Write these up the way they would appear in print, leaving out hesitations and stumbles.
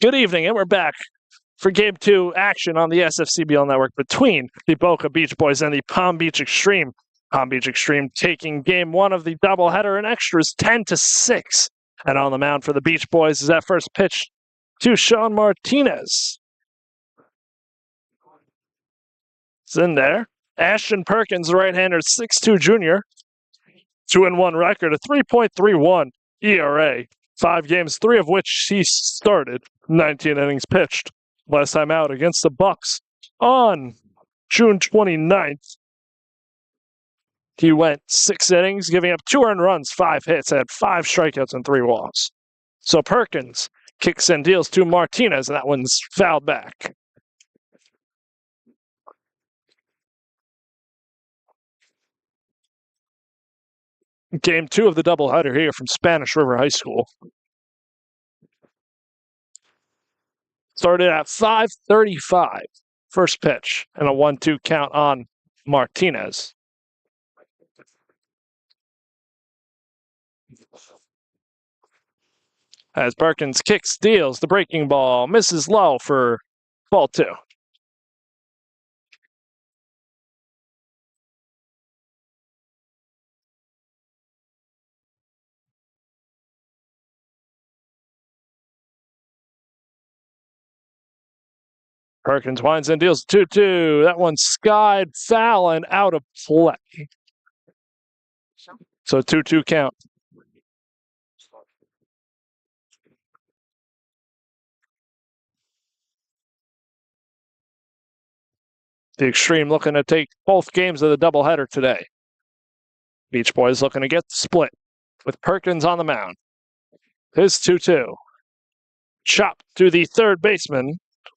Good evening, and we're back for Game 2 action on the SFCBL network between the Boca Beach Boys and the Palm Beach Xtreme. Palm Beach Xtreme taking Game 1 of the doubleheader in extras 10-6. And on the mound for the Beach Boys is that first pitch to Sean Martinez. It's in there. Ashton Perkins, the right-hander, 6'2 junior. 2-1 record, a 3.31 ERA. 5 games, 3 of which he started, 19 innings pitched. Last time out against the Bucks on June 29th. He went 6 innings, giving up 2 earned runs, 5 hits, had 5 strikeouts and 3 walks. So Perkins kicks and deals to Martinez, and that one's fouled back. Game 2 of the doubleheader here from Spanish River High School. Started at 5:35. First pitch and a 1-2 count on Martinez. As Perkins kicks, deals the breaking ball, misses low for ball 2. Perkins winds and deals 2-2. That one skied, foul, and out of play. So 2-2 count. The Xtreme looking to take both games of the doubleheader today. Beach Boys looking to get the split with Perkins on the mound. His 2-2. Chop to the third baseman,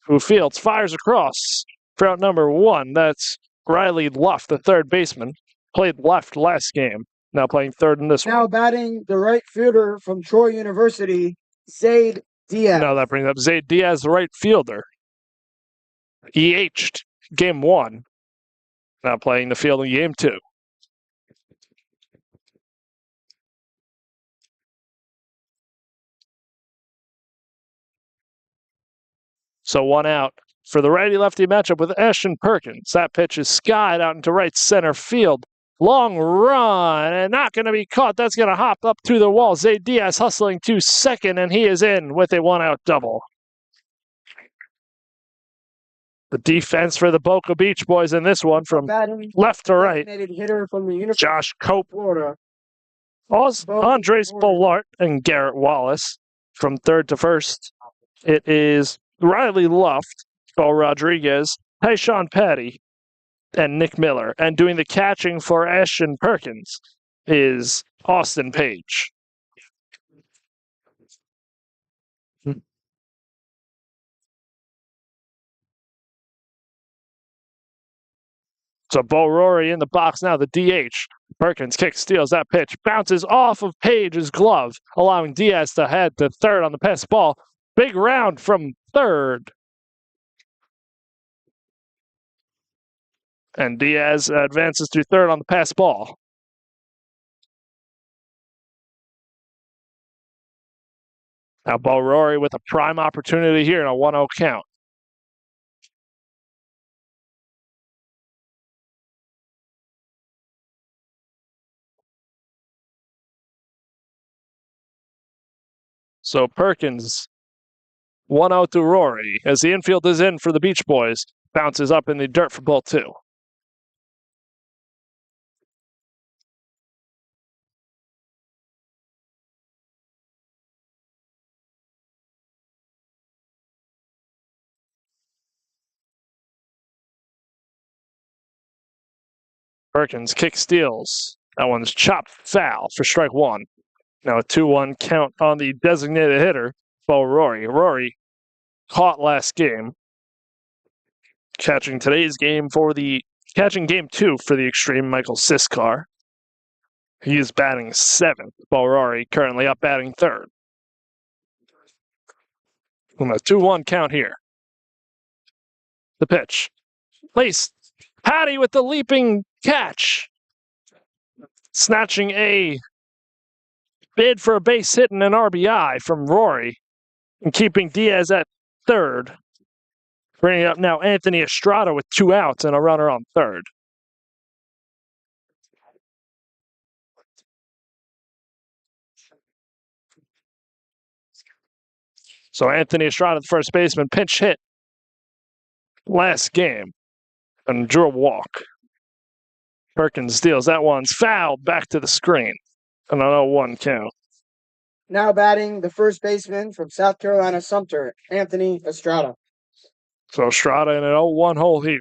who fields, fires across for out number 1. That's Riley Luff, the third baseman. Played left last game. Now playing third in this one. Now batting the right fielder from Troy University, Zaid Diaz. Now that brings up Zaid Diaz, the right fielder. EH'd Game 1. Now playing the field in Game 2. So 1 out for the righty-lefty matchup with Ashton Perkins. That pitch is skied out into right center field. Long run, and not going to be caught. That's going to hop up to the wall. Zaid Diaz hustling to second, and he is in with a 1-out double. The defense for the Boca Beach Boys in this one from left to right. Hitter from the Josh Cope, Florida. Andres Bollart, and Garrett Wallace from third to first. It is Riley Luft, Bo Rodriguez, Tyshawn Patty, and Nick Miller. And doing the catching for Ashton Perkins is Austin Page. So Bo Rory in the box now, the DH. Perkins kicks, steals that pitch, bounces off of Page's glove, allowing Diaz to head to third on the pass ball. Big round from third. And Diaz advances to third on the pass ball. Now Bo Rory with a prime opportunity here in a 1-0 count. So Perkins, 1-0 to Rory, as the infield is in for the Beach Boys. Bounces up in the dirt for ball 2. Perkins kick, steals. That one's chopped foul for strike 1. Now a 2-1 count on the designated hitter, Bo Rory. Rory caught last game. Catching Game 2 for the Xtreme, Michael Siskar. He is batting 7th. Bo Rory currently up batting 3rd. And a 2-1 count here. The pitch. Placed. Patty with the leaping catch. Snatching a bid for a base hit and an RBI from Rory. and keeping Diaz at third. Bringing up now Anthony Estrada with 2 outs and a runner on third. So Anthony Estrada, the first baseman, pinch hit last game and drew a walk. Perkins deals. That one's fouled back to the screen. And an 0-1 count. Now batting the first baseman from South Carolina Sumter, Anthony Estrada. So Estrada in an 0-1 hole here.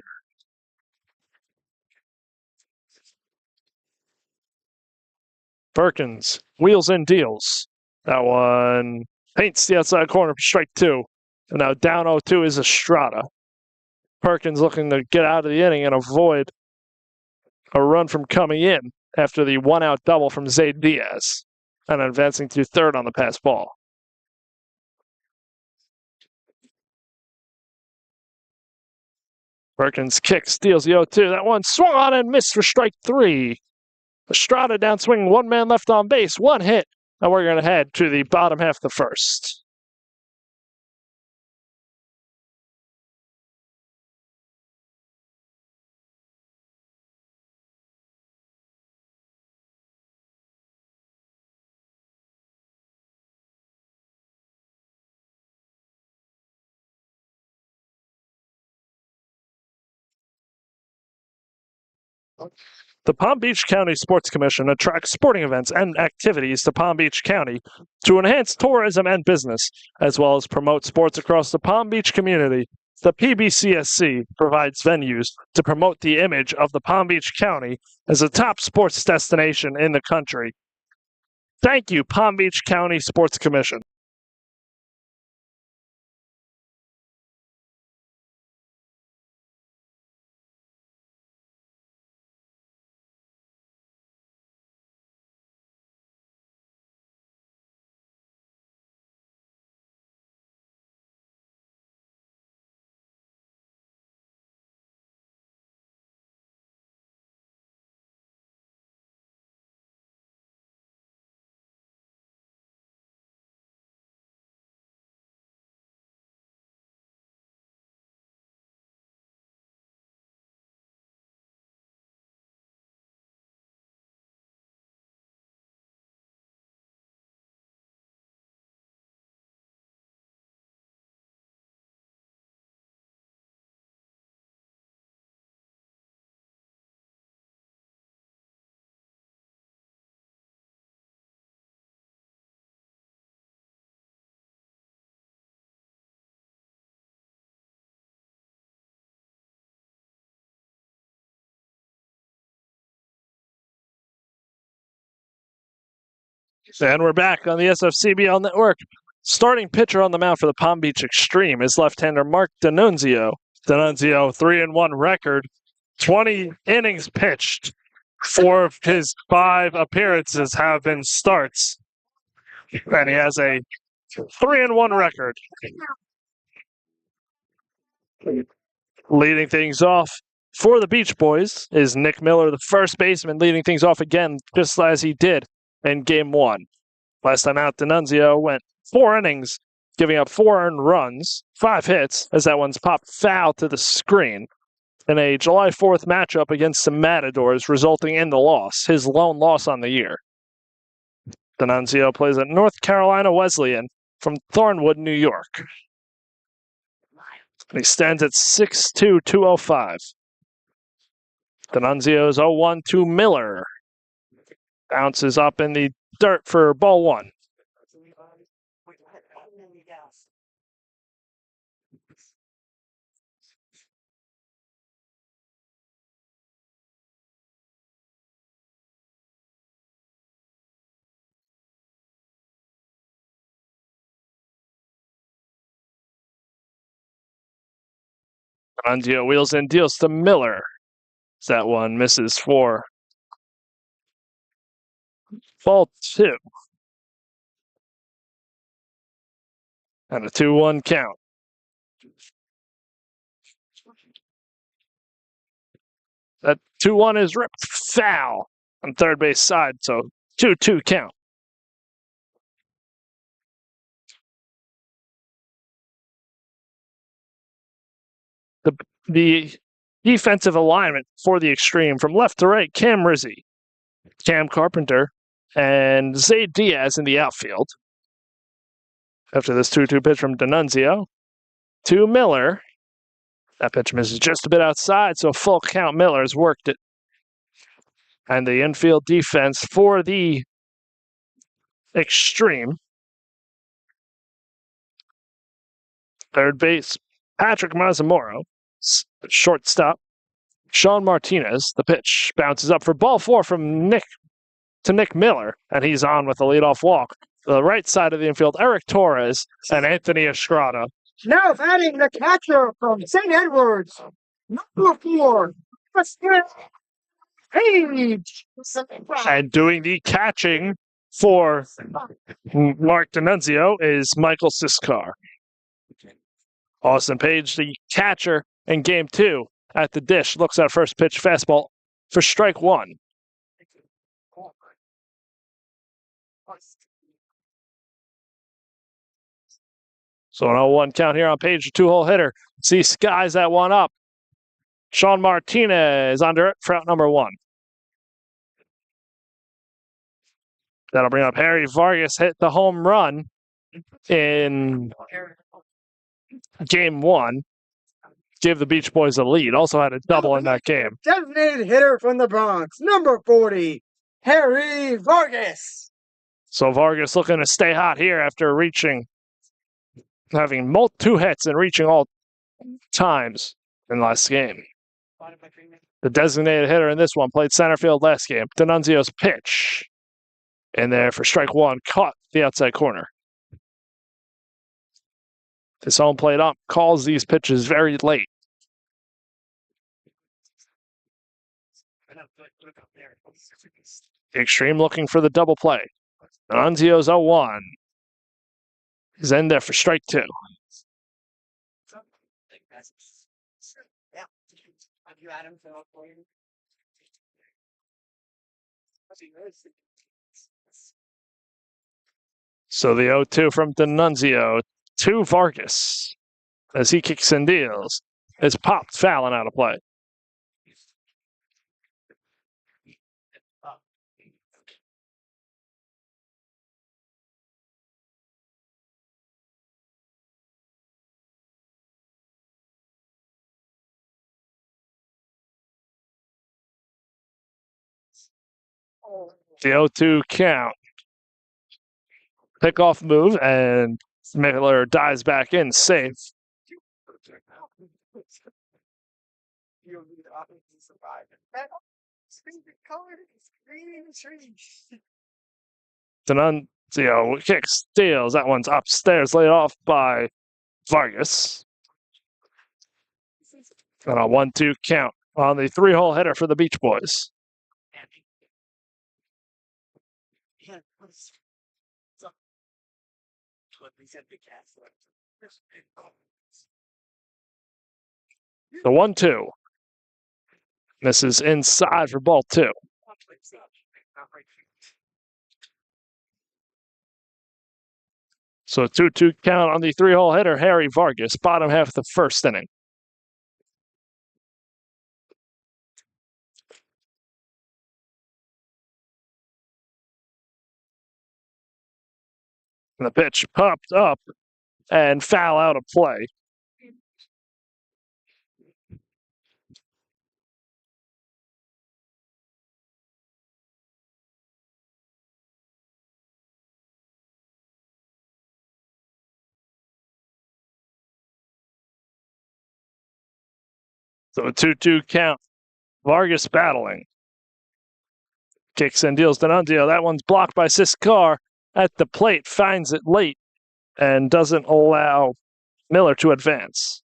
Perkins wheels and deals. That one paints the outside corner for strike 2. And now down 0-2 is Estrada. Perkins looking to get out of the inning and avoid a run from coming in after the 1-out double from Zayd Diaz and advancing to third on the pass ball. Perkins kicks, steals the 0-2. That one swung on and missed for strike 3. Estrada downswinging, 1 man left on base, 1 hit. And we're going to head to the bottom half of the first. The Palm Beach County Sports Commission attracts sporting events and activities to Palm Beach County to enhance tourism and business, as well as promote sports across the Palm Beach community. The PBCSC provides venues to promote the image of the Palm Beach County as a top sports destination in the country. Thank you, Palm Beach County Sports Commission. And we're back on the SFCBL network. Starting pitcher on the mound for the Palm Beach Xtreme is left-hander Mark D'Annunzio. D'Annunzio, 3-1 record, 20 innings pitched. 4 of his 5 appearances have been starts. And he has a 3-1 record. Leading things off for the Beach Boys is Nick Miller, the first baseman, leading things off again, just as he did in Game 1. Last time out, D'Annunzio went 4 innings, giving up 4 earned runs, 5 hits, as that one's popped foul to the screen in a July 4th matchup against the Matadors, resulting in the loss, his lone loss on the year. D'Annunzio plays at North Carolina Wesleyan from Thornwood, New York. He stands at 6'2", 205. D'Annunzio's 0-1 to Miller. Bounces up in the dirt for ball 1. D'Annunzio wheels and deals to Miller. That one misses for ball 2. And a 2-1 count. That 2-1 is ripped foul on third base side, so 2-2 count. the defensive alignment for the Xtreme from left to right, Cam Rizzi, Cam Carpenter, and Zay Diaz in the outfield. After this 2-2 pitch from D'Annunzio to Miller. That pitch misses just a bit outside, so full count. Miller's worked it. And the infield defense for the Xtreme. Third base, Patrick Mazzamoro. Shortstop, Sean Martinez. The pitch bounces up for ball 4 from Nick Miller, and he's on with a leadoff walk. The right side of the infield, Eric Torres and Anthony Estrada. Now batting the catcher from St. Edwards, number 4, Page. And doing the catching for Mark D'Annunzio is Michael Siskar. Austin Page, the catcher in Game 2 at the dish, looks at first pitch fastball for strike 1. So an 0-1 count here on Page, a 2-hole hitter. See skies that one up. Sean Martinez under it for out number 1. That'll bring up Harry Vargas, hit the home run in Game 1. Give the Beach Boys a lead. Also had a double in that game. Designated hitter from the Bronx, number 40, Harry Vargas. So Vargas looking to stay hot here after having 2 hits and reaching all times in last game. The designated hitter in this one played center field last game. D'Annunzio's pitch in there for strike 1, caught the outside corner. His home plate ump calls these pitches very late. The Xtreme looking for the double play. D'Annunzio's 0-1. He's in there for strike 2. So the 0-2 from D'Annunzio to Vargas as he kicks and deals. Is popped foul and out of play. The 0-2 count. Pickoff move, and Miller dives back in safe. D'Annunzio kicks, steals. That one's upstairs, laid off by Vargas. And a 1-2 count on the 3-hole hitter for the Beach Boys. The 1-2. This is inside for ball 2. So a 2-2 count on the 3-hole hitter, Harry Vargas, bottom half of the first inning. And the pitch popped up and foul out of play. So a 2-2 count. Vargas battling. Kicks and deals D'Annunzio. That one's blocked by Siskar at the plate. Finds it late and doesn't allow Miller to advance.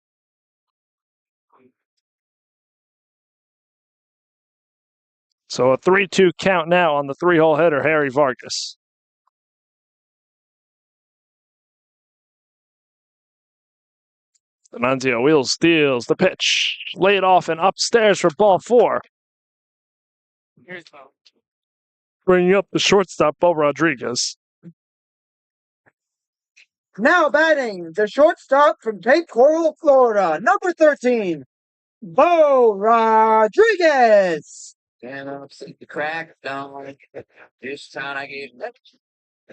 So a 3-2 count now on the 3-hole hitter, Harry Vargas. D'Annunzio wheels, steals the pitch. Laid off and upstairs for ball 4. Bringing up the shortstop, Bo Rodriguez. Now batting the shortstop from Cape Coral, Florida, number 13, Bo Rodriguez.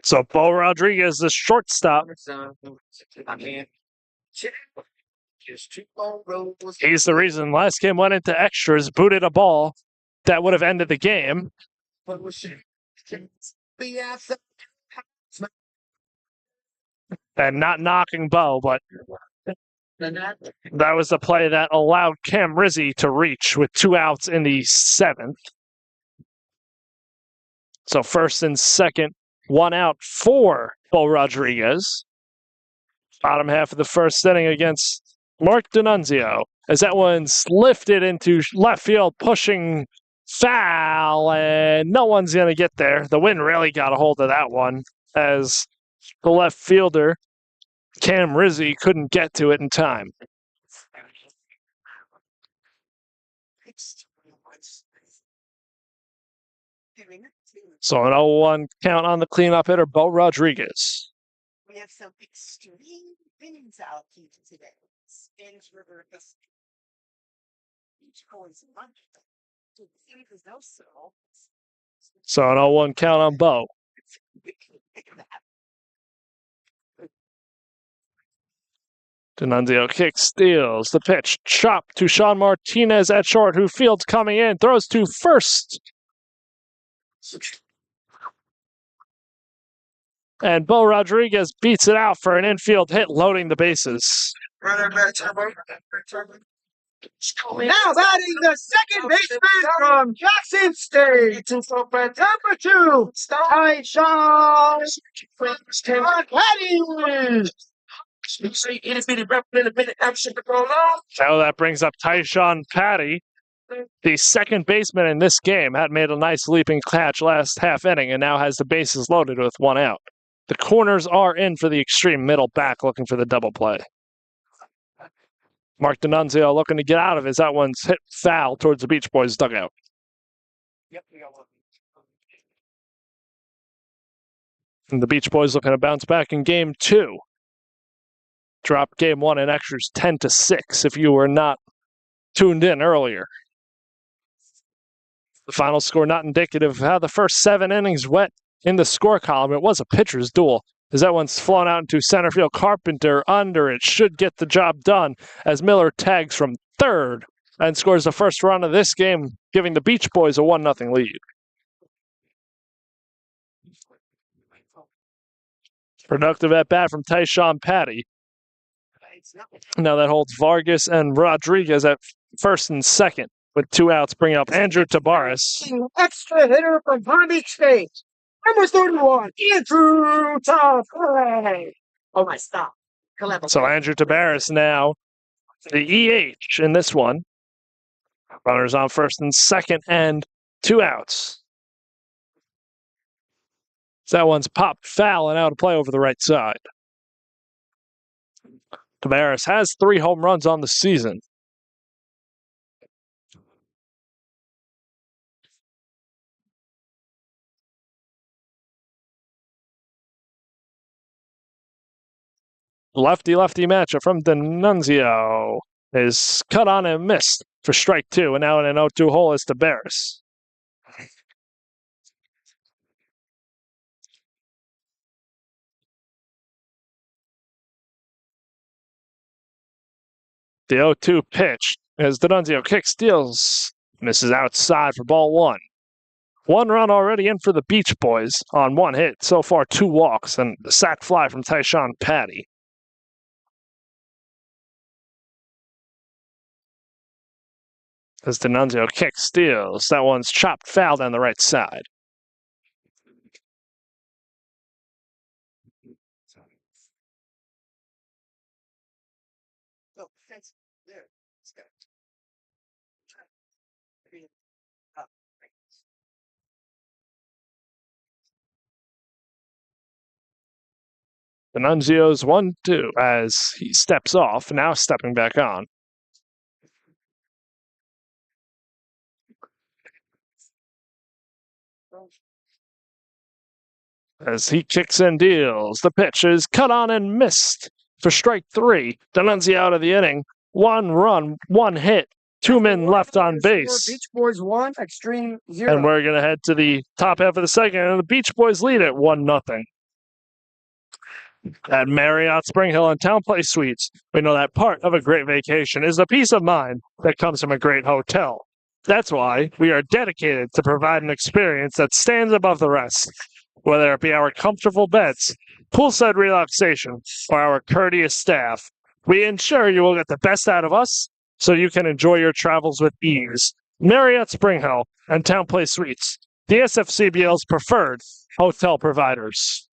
So Bo Rodriguez, the shortstop, he's the reason last game went into extras, booted a ball that would have ended the game. And not knocking Bo, but that was the play that allowed Cam Rizzi to reach with 2 outs in the 7th. So first and second, 1 out for Bo Rodriguez. Bottom half of the first inning against Mark D'Annunzio, as that one's lifted into left field, pushing foul, and no one's going to get there. The wind really got a hold of that one, as the left fielder, Cam Rizzi, couldn't get to it in time. So an 0-1 count on the cleanup hitter, Bo Rodriguez. We have some extreme winds out here today. Spanish River Beach boys lunch. So an 0-1 count on Bo. D'Annunzio kicks, steals the pitch, chop to Sean Martinez at short, who fields coming in, throws to first. And Bo Rodriguez beats it out for an infield hit, loading the bases. Now batting the second baseman from Jackson State, number 2, Tyshawn Patty. So that brings up Tyshawn Patty, the second baseman in this game. Had made a nice leaping catch last half inning and now has the bases loaded with 1 out. The corners are in for the extreme middle back, looking for the double play. Mark D'Annunzio looking to get out of it. That one's hit foul towards the Beach Boys dugout. And the Beach Boys looking to bounce back in game 2. Dropped game 1 in extras 10-6 if you were not tuned in earlier. The final score not indicative of how the first 7 innings went in the score column. It was a pitcher's duel, as that one's flown out into center field. Carpenter under it should get the job done, as Miller tags from third and scores the first run of this game, giving the Beach Boys a 1-0 lead. Productive at bat from Tyshawn Patty. Now that holds Vargas and Rodriguez at first and second, with 2 outs, bringing up Andrew Tabares. Extra hitter from Palm Beach State, number 31, Andrew Tabares. Oh my, stop. So Andrew Tabares now the EH in this one. Runners on first and second and 2 outs. So that one's popped foul and out of play over the right side. Tabares has 3 home runs on the season. Lefty-lefty matchup from D'Annunzio is cut on and missed for strike 2, and now in an 0-2 hole is Tabares. The 0-2 pitch as D'Annunzio kicks, steals, misses outside for ball 1. 1 run already in for the Beach Boys on 1 hit. So far, 2 walks and the sac fly from Tyshawn Patty. As D'Annunzio kicks, steals. That one's chopped foul down the right side. D'Annunzio's 1-2 as he steps off, now stepping back on. As he kicks and deals, the pitch is cut on and missed for strike 3. D'Annunzio out of the inning. 1 run, 1 hit, 2 men left on Score, base. Beach Boys 1, Extreme 0. And we're going to head to the top half of the second, and the Beach Boys lead at 1-0. At Marriott Spring Hill and Town Place Suites, we know that part of a great vacation is the peace of mind that comes from a great hotel. That's why we are dedicated to provide an experience that stands above the rest, whether it be our comfortable beds, poolside relaxation, or our courteous staff. We ensure you will get the best out of us so you can enjoy your travels with ease. Marriott Spring Hill and Town Place Suites, the SFCBL's preferred hotel providers.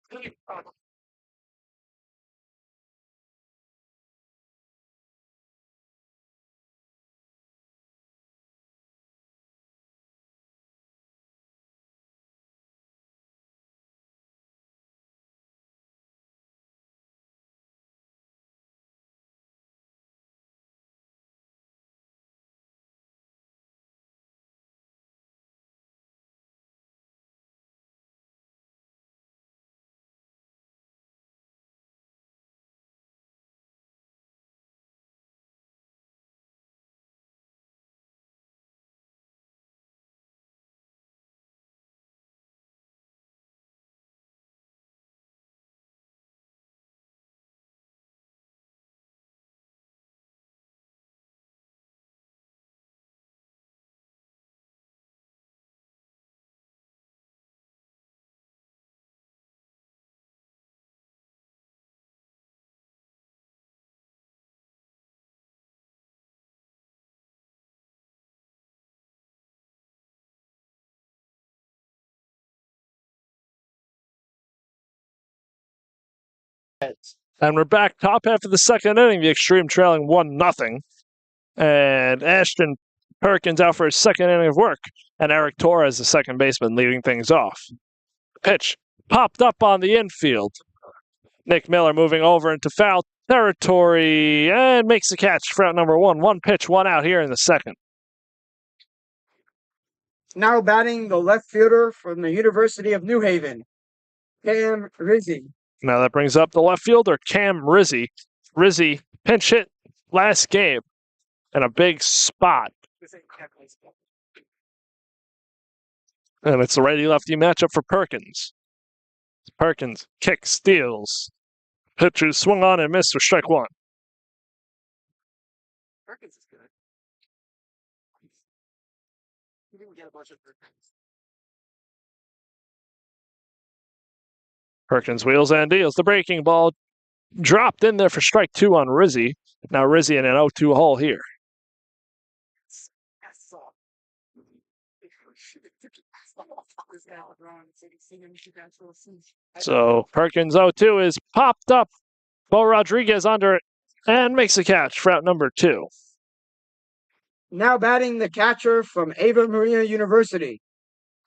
And we're back top half of the second inning, the Extreme trailing 1-0. And Ashton Perkins out for his second inning of work. And Eric Torres, the second baseman, leading things off. Pitch popped up on the infield. Nick Miller moving over into foul territory and makes the catch for out number 1. 1 pitch, 1 out here in the second. Now batting the left fielder from the University of New Haven, Cam Rizzi. Now that brings up the left fielder, Cam Rizzi. Rizzi pinch hit last game in a big spot. And it's a righty-lefty matchup for Perkins. Perkins kicks, steals. Pitches swung on and missed for strike 1. Perkins is good. We didn't get a bunch of Perkins. Perkins wheels and deals. The breaking ball dropped in there for strike 2 on Rizzi. Now Rizzi in an 0-2 hole here. So Perkins 0-2 is popped up. Bo Rodriguez under it and makes a catch for out number 2. Now batting the catcher from Ava Maria University,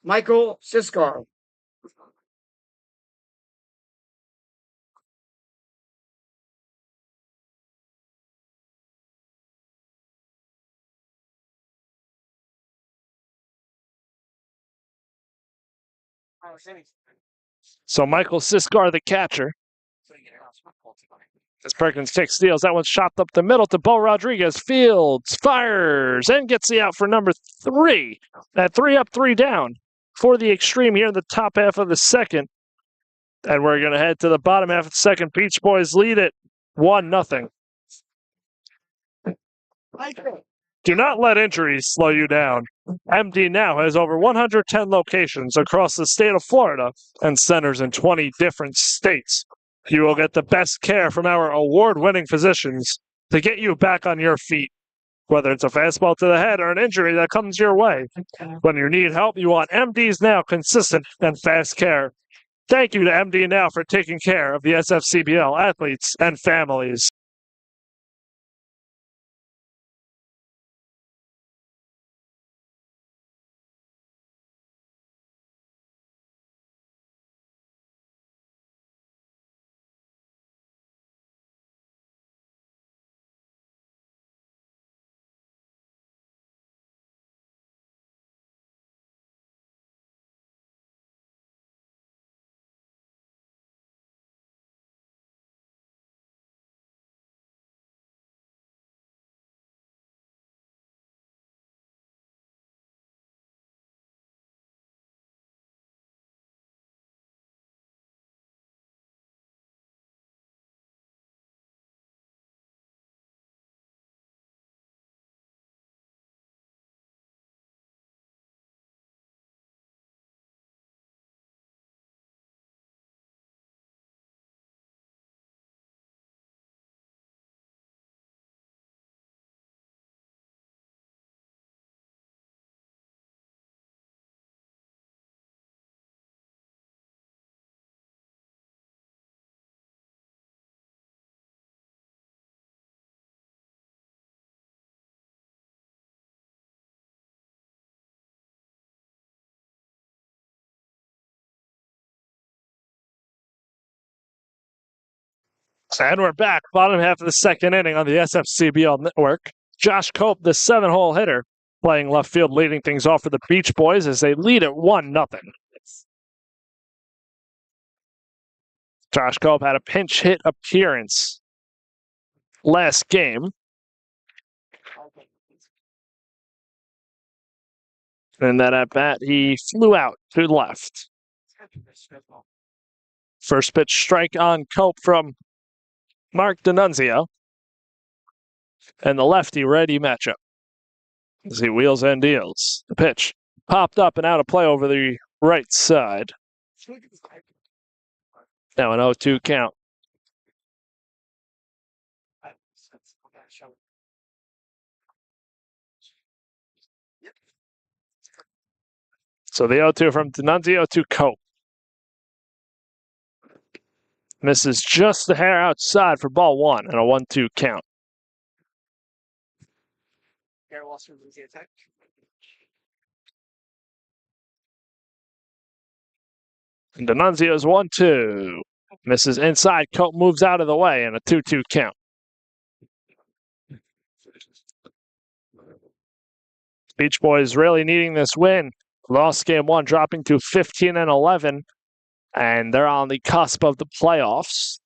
Michael Siskar. So Michael Siskar, the catcher. As Perkins kicks, steals. That one's chopped up the middle to Bo Rodriguez. Fields, fires, and gets the out for number 3. At 3 up, 3 down for the Extreme here in the top half of the second. And we're going to head to the bottom half of the second. Beach Boys lead it 1-0. Do not let injuries slow you down. MD now has over 110 locations across the state of Florida and centers in 20 different states. You will get the best care from our award-winning physicians to get you back on your feet, whether it's a fastball to the head or an injury that comes your way. When you need help, you want MD's Now consistent and fast care. Thank you to MD Now for taking care of the SFCBL athletes and families. And we're back, bottom half of the second inning on the SFCBL network. Josh Cope, the 7-hole hitter, playing left field, leading things off for the Beach Boys as they lead at 1-0. Josh Cope had a pinch hit appearance last game. And that at bat, he flew out to left. First pitch strike on Cope from Mark D'Annunzio. And the lefty-righty matchup as he wheels and deals. The pitch popped up and out of play over the right side. Now an 0-2 count. So the 0-2 from D'Annunzio to Cope. Misses just the hair outside for ball one and a 1-2 count. And D'Annunzio's 1-2. Misses inside. Cope moves out of the way and a 2-2 count. Beach Boys really needing this win. Lost game one, dropping to 15-11. And they're on the cusp of the playoffs.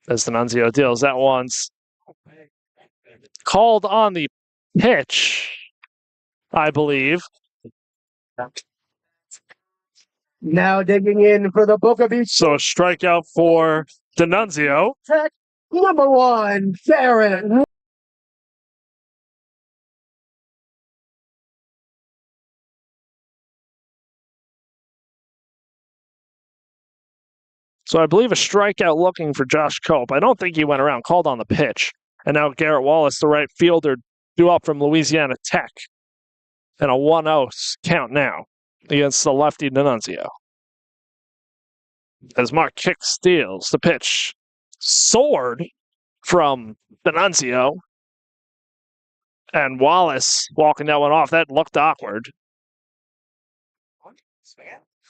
As D'Annunzio deals, that one's called on the pitch, I believe. Now digging in for the Boca Beach. So a strikeout for D'Annunzio. Tech number one, Garrett. So I believe a strikeout looking for Josh Cope. I don't think he went around, called on the pitch. And now Garrett Wallace, the right fielder, due up from Louisiana Tech. And a 1-0 count now against the lefty D'Annunzio. As Mark kick steals, the pitch soared from D'Annunzio. And Wallace walking that one off. That looked awkward.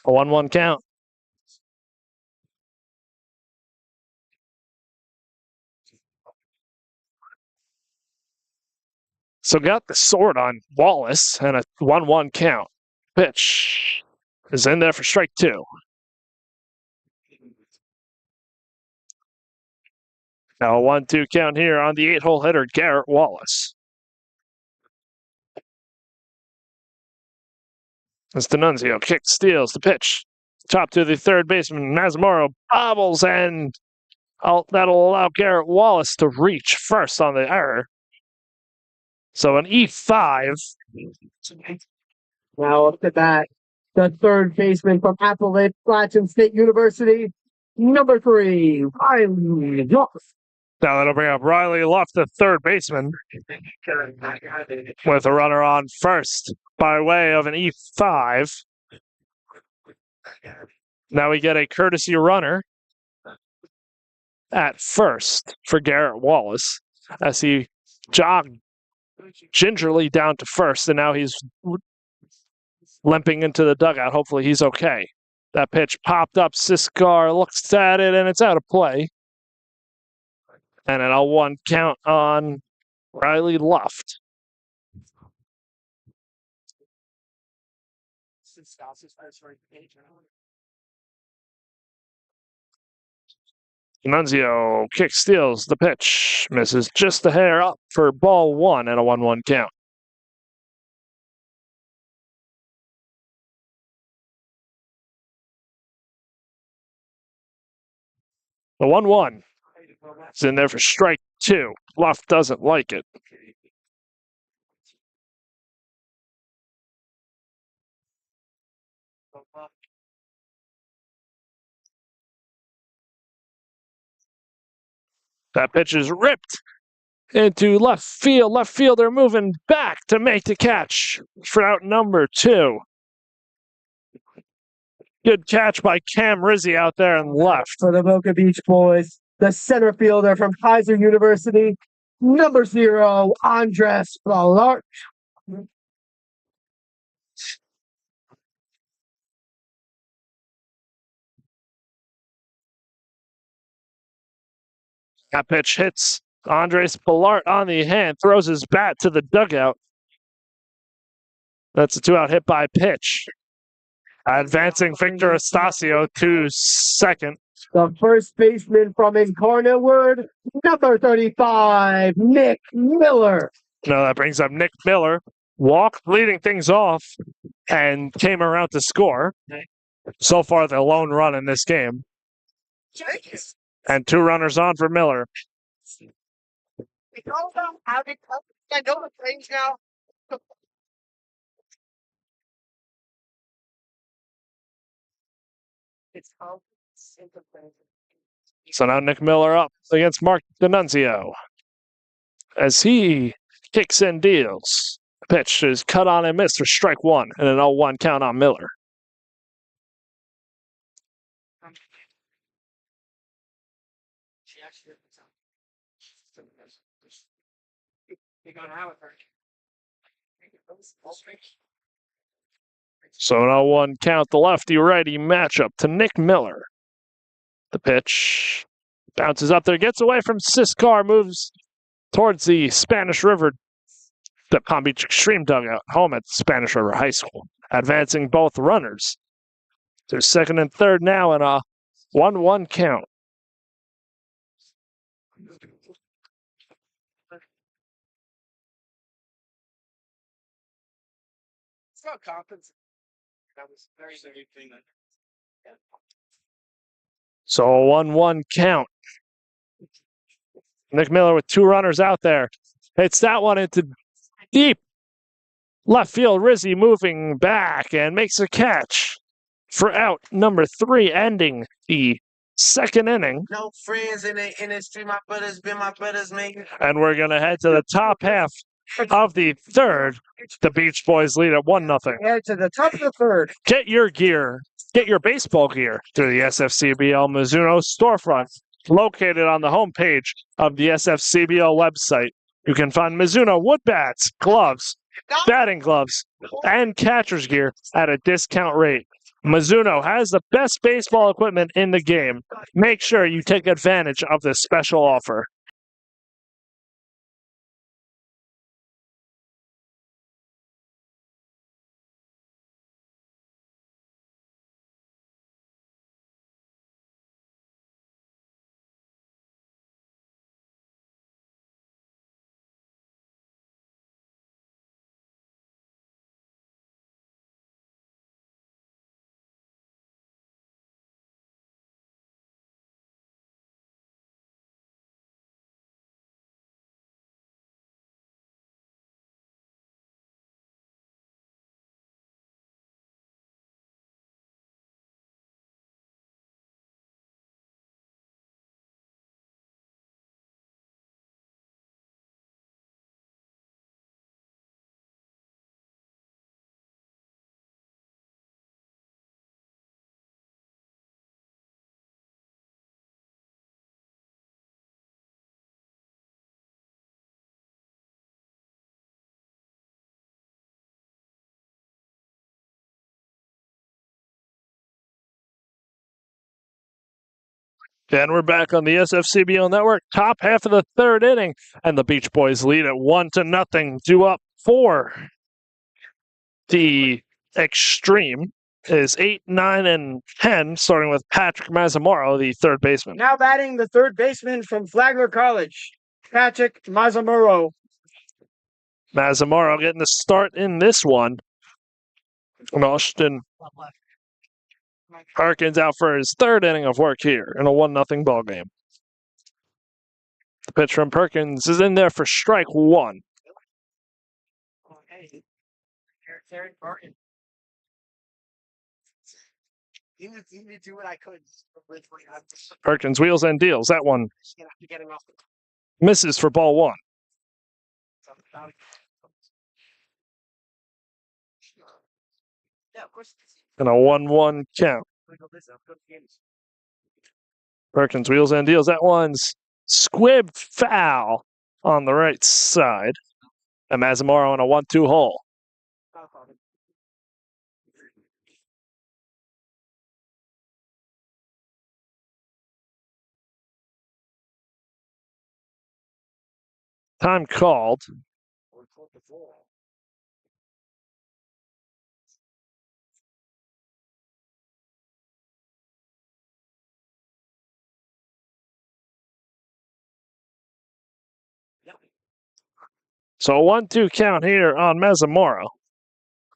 A 1-1 count. So got the sword on Wallace and a 1-1 count. Pitch is in there for strike two. Now a 1-2 count here on the 8-hole hitter, Garrett Wallace. As D'Annunzio kick steals the pitch. Top to the third baseman, Mazamoro bobbles, and that'll allow Garrett Wallace to reach first on the error. So an E5. Now up to bat, the third baseman from Appalachian State University, number 3, Riley Luff. Now that'll bring up Riley Luff, the third baseman, with a runner on first by way of an E5. Now we get a courtesy runner at first for Garrett Wallace as he jogged gingerly down to first, and now he's limping into the dugout. Hopefully he's okay. That pitch popped up. Siskar looks at it, and it's out of play. And an 0-1 count on Riley Luff. D'Annunzio kick steals the pitch. Misses just the hair up for ball one and a 1-1 count. The 1-1. It's in there for strike two. Luff doesn't like it. That pitch is ripped into left field. Left fielder moving back to make the catch for out number 2. Good catch by Cam Rizzi out there and left. For the Boca Beach Boys, the center fielder from Kaiser University, number 0, Andres Ballart. That pitch hits Andres Pilart on the hand, throws his bat to the dugout. That's a 2-out hit by pitch. Advancing Victor Estacio to second. The first baseman from Incarnate, number 35, Nick Miller. No, that brings up Nick Miller. Walk leading things off and came around to score. So far, the lone run in this game. And 2 runners on for Miller. I know the things now. So now Nick Miller up against Mark D'Annunzio as he kicks and deals. Pitch is cut on and missed for strike 1 and an 0-1 count on Miller. So an 0-1 count, the lefty-righty matchup to Nick Miller. The pitch bounces up there, gets away from Siscar, moves towards the Spanish River, the Palm Beach Xtreme dugout, home at Spanish River High School. Advancing both runners to second and third now in a 1-1 count. It's not confidence. That was very thing. So a 1-1 count. Nick Miller with 2 runners out there. Hits that one into deep left field. Rizzi moving back and makes a catch for out number 3, ending the second inning. No friends in the industry. My brothers been my brothers, man. And we're going to head to the top half of the third. The Beach Boys lead at 1-0. Head to the top of the third. Get your gear. Get your baseball gear through the SFCBL Mizuno storefront, located on the homepage of the SFCBL website. You can find Mizuno wood bats, gloves, batting gloves, and catcher's gear at a discount rate. Mizuno has the best baseball equipment in the game. Make sure you take advantage of this special offer. And we're back on the SFCBL network, top half of the third inning, and the Beach Boys lead at 1-0, due up for the Xtreme is 8, 9, and 10, starting with Patrick Mazzamoro, the third baseman. Now batting the third baseman from Flagler College, Patrick Mazzamuro. Mazzamoro getting the start in this one. And Austin Perkins out for his third inning of work here in a 1-0 ball game. The pitch from Perkins is in there for strike 1. You need to do what I could. Perkins wheels and deals. That one misses for ball 1. Yeah, of course. And a 1-1 count. Perkins wheels and deals. That one's squibbed foul on the right side. And Mazzamoro in a 1-2 hole. Time called. So a 1-2 count here on Mazamora.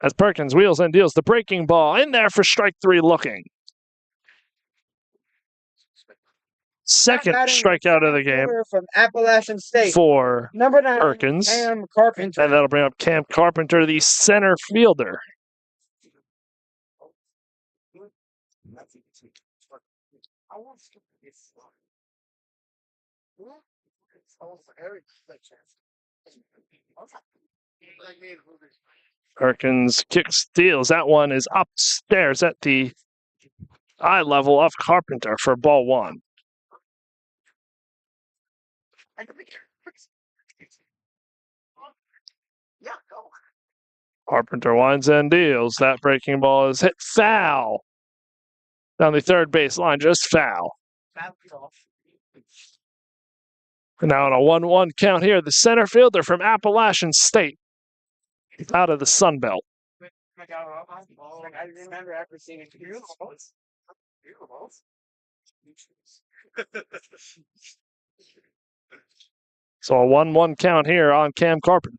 As Perkins wheels and deals the breaking ball in there for strike 3 looking. Second strikeout of the game from Appalachian State. for Number 9, Perkins. Cam Carpenter. And that'll bring up Cam Carpenter, the center fielder. Perkins kicks, steals. That one is upstairs at the eye level of Carpenter for ball 1. Carpenter winds and deals. That breaking ball is hit foul. Down the third base line, just foul. And now on a 1-1 count here, the center fielder from Appalachian State out of the Sun Belt. I remember after seeing it. So a 1-1 count here on Cam Carpenter.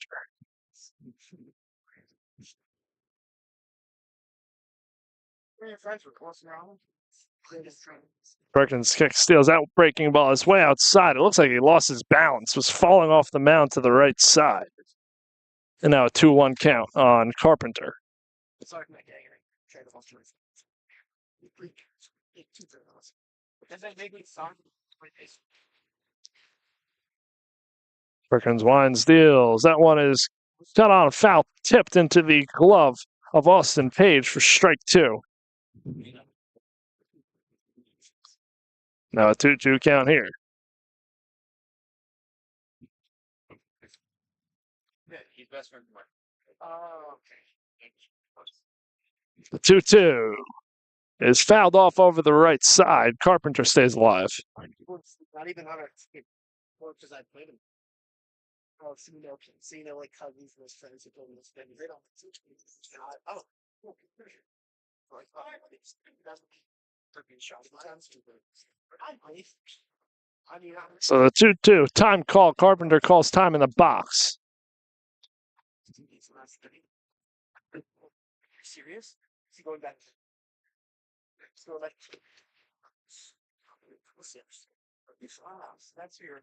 Perkins kicks, steals. That breaking ball is way outside. It looks like he lost his balance, was falling off the mound to the right side. And now a 2-1 count on Carpenter. Perkins winds, deals. That one is cut on foul, tipped into the glove of Austin Page for strike 2. Now a 2-2 count here. The 2-2 is fouled off over the right side. Carpenter stays alive. Not even on it. Because I played him. Oh, so you know, like cousins and his friends who told him to spend. They don't. Oh, like, so the 2-2 time call. Carpenter calls time in the box. Serious? Is he going back? He's going back. That's weird.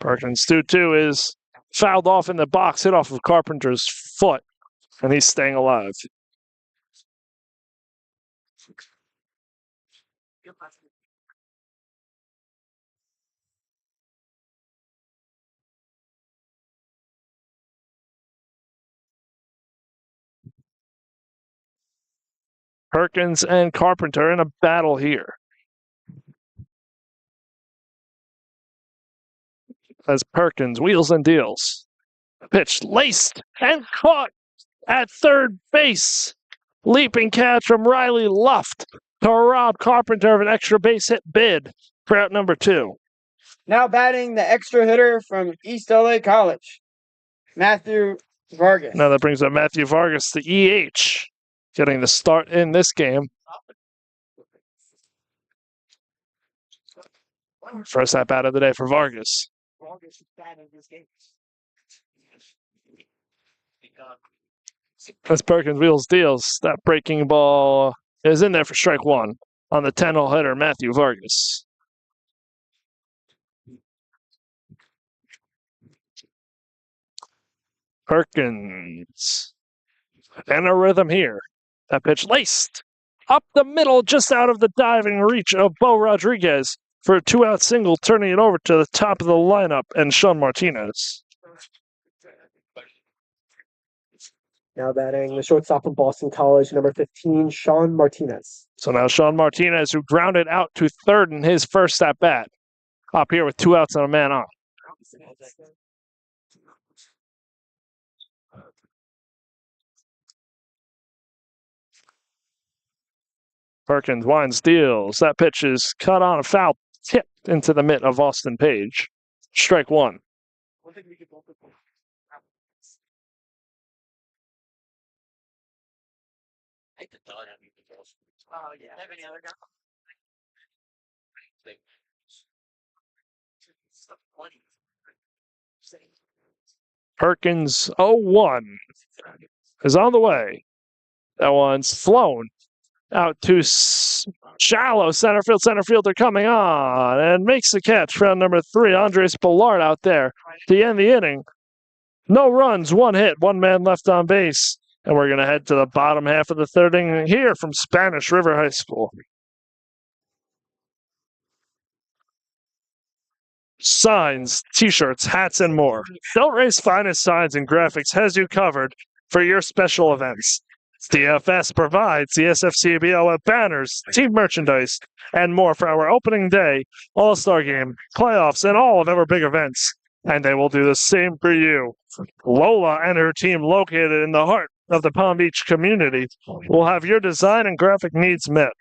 Perkins 2-2 is fouled off in the box, hit off of Carpenter's foot, and he's staying alive. Perkins and Carpenter in a battle here. As Perkins wheels and deals. Pitch laced and caught at third base. Leaping catch from Riley Luft to rob Carpenter of an extra base hit bid for out number 2. Now batting the extra hitter from East LA College, Matthew Vargas. Now that brings up Matthew Vargas, the EH, getting the start in this game. First at bat of the day for Vargas. Vargas is bad in this game. As Perkins wheels deals, that breaking ball is in there for strike 1 on the 10-hole hitter, Matthew Vargas. Perkins. And a rhythm here. That pitch laced up the middle, just out of the diving reach of Bo Rodriguez for a 2-out single, turning it over to the top of the lineup and Sean Martinez. Now batting the shortstop from Boston College, number 15, Sean Martinez. So now Sean Martinez, who grounded out to third in his first at bat, up here with 2 outs and a man on. Perkins winds, deals. That pitch is cut on a foul, tipped into the mitt of Austin Page. Strike one. One thing we could both do. I could tell him. Oh, yeah. Have any other guy? Stuff 20. Perkins 0-1 is on the way. That one's flown out to shallow center field. Center fielder coming on and makes the catch. Round number 3, Andres Ballard out there to end the inning. No runs, 1 hit, 1 man left on base. And we're going to head to the bottom half of the 3rd inning here from Spanish River High School. Signs, t-shirts, hats, and more. Delray's finest signs and graphics has you covered for your special events. DFS provides the SFCBO with banners, team merchandise, and more for our opening day, All-Star Game, playoffs, and all of our big events. And they will do the same for you. Lola and her team, located in the heart of the Palm Beach community, will have your design and graphic needs met.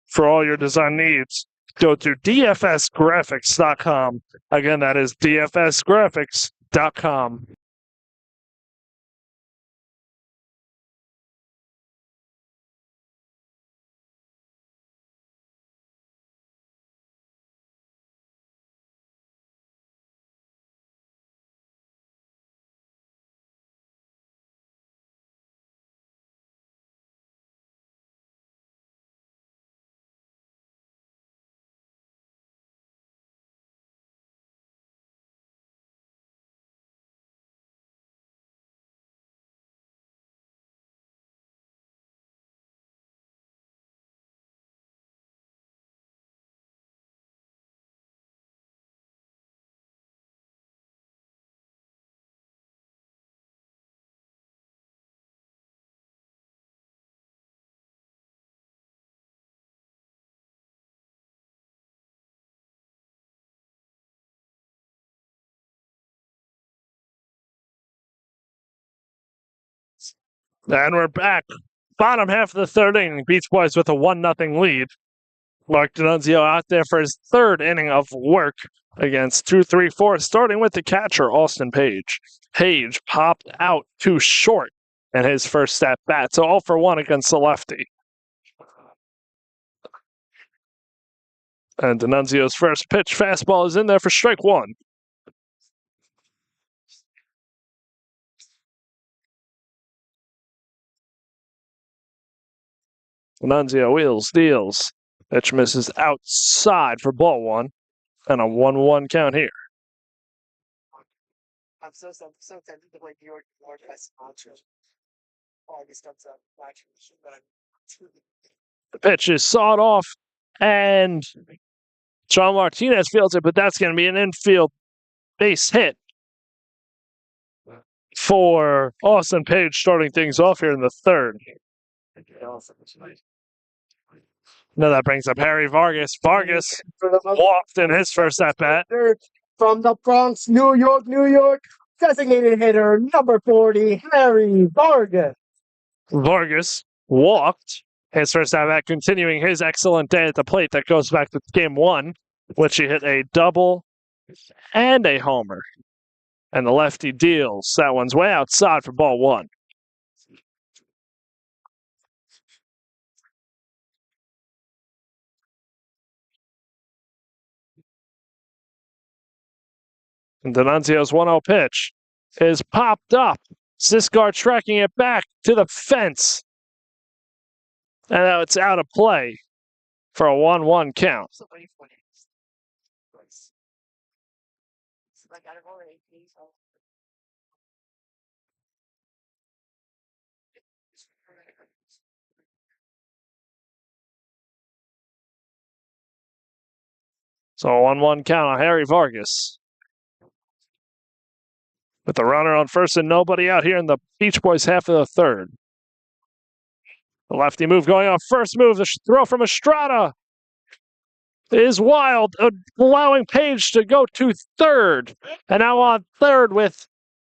For all your design needs, go to dfsgraphics.com. Again, that is dfsgraphics.com. And we're back. Bottom half of the 3rd inning. Beach Boys with a 1-0 lead. Mark D'Annunzio out there for his 3rd inning of work against 2-3-4, starting with the catcher, Austin Page. Page popped out too short in his first at bat, so 0-for-1 against the lefty. And D'Annunzio's first pitch fastball is in there for strike 1. D'Annunzio wheels, deals. Pitch misses outside for ball 1. And a 1-1 count here. I'm so tempted to play New York as sponsor. August comes up. But The pitch is sawed off, and John Martinez fields it, but that's going to be an infield base hit for Austin Page, starting things off here in the 3rd. Now that brings up Harry Vargas. Vargas walked in his first at-bat. From the Bronx, New York, designated hitter number 40, Harry Vargas. Vargas walked his first at-bat, continuing his excellent day at the plate that goes back to game 1, which he hit a double and a homer. And the lefty deals. That one's way outside for ball 1. And D'Annunzio's 1-0 pitch is popped up. Siskar tracking it back to the fence. And now it's out of play for a 1-1 count. So a 1-1 count on Harry Vargas. With the runner on first and nobody out here in the Beach Boys half of the 3rd. The lefty move going on first move. The throw from Estrada is wild, allowing Page to go to 3rd. And now on 3rd with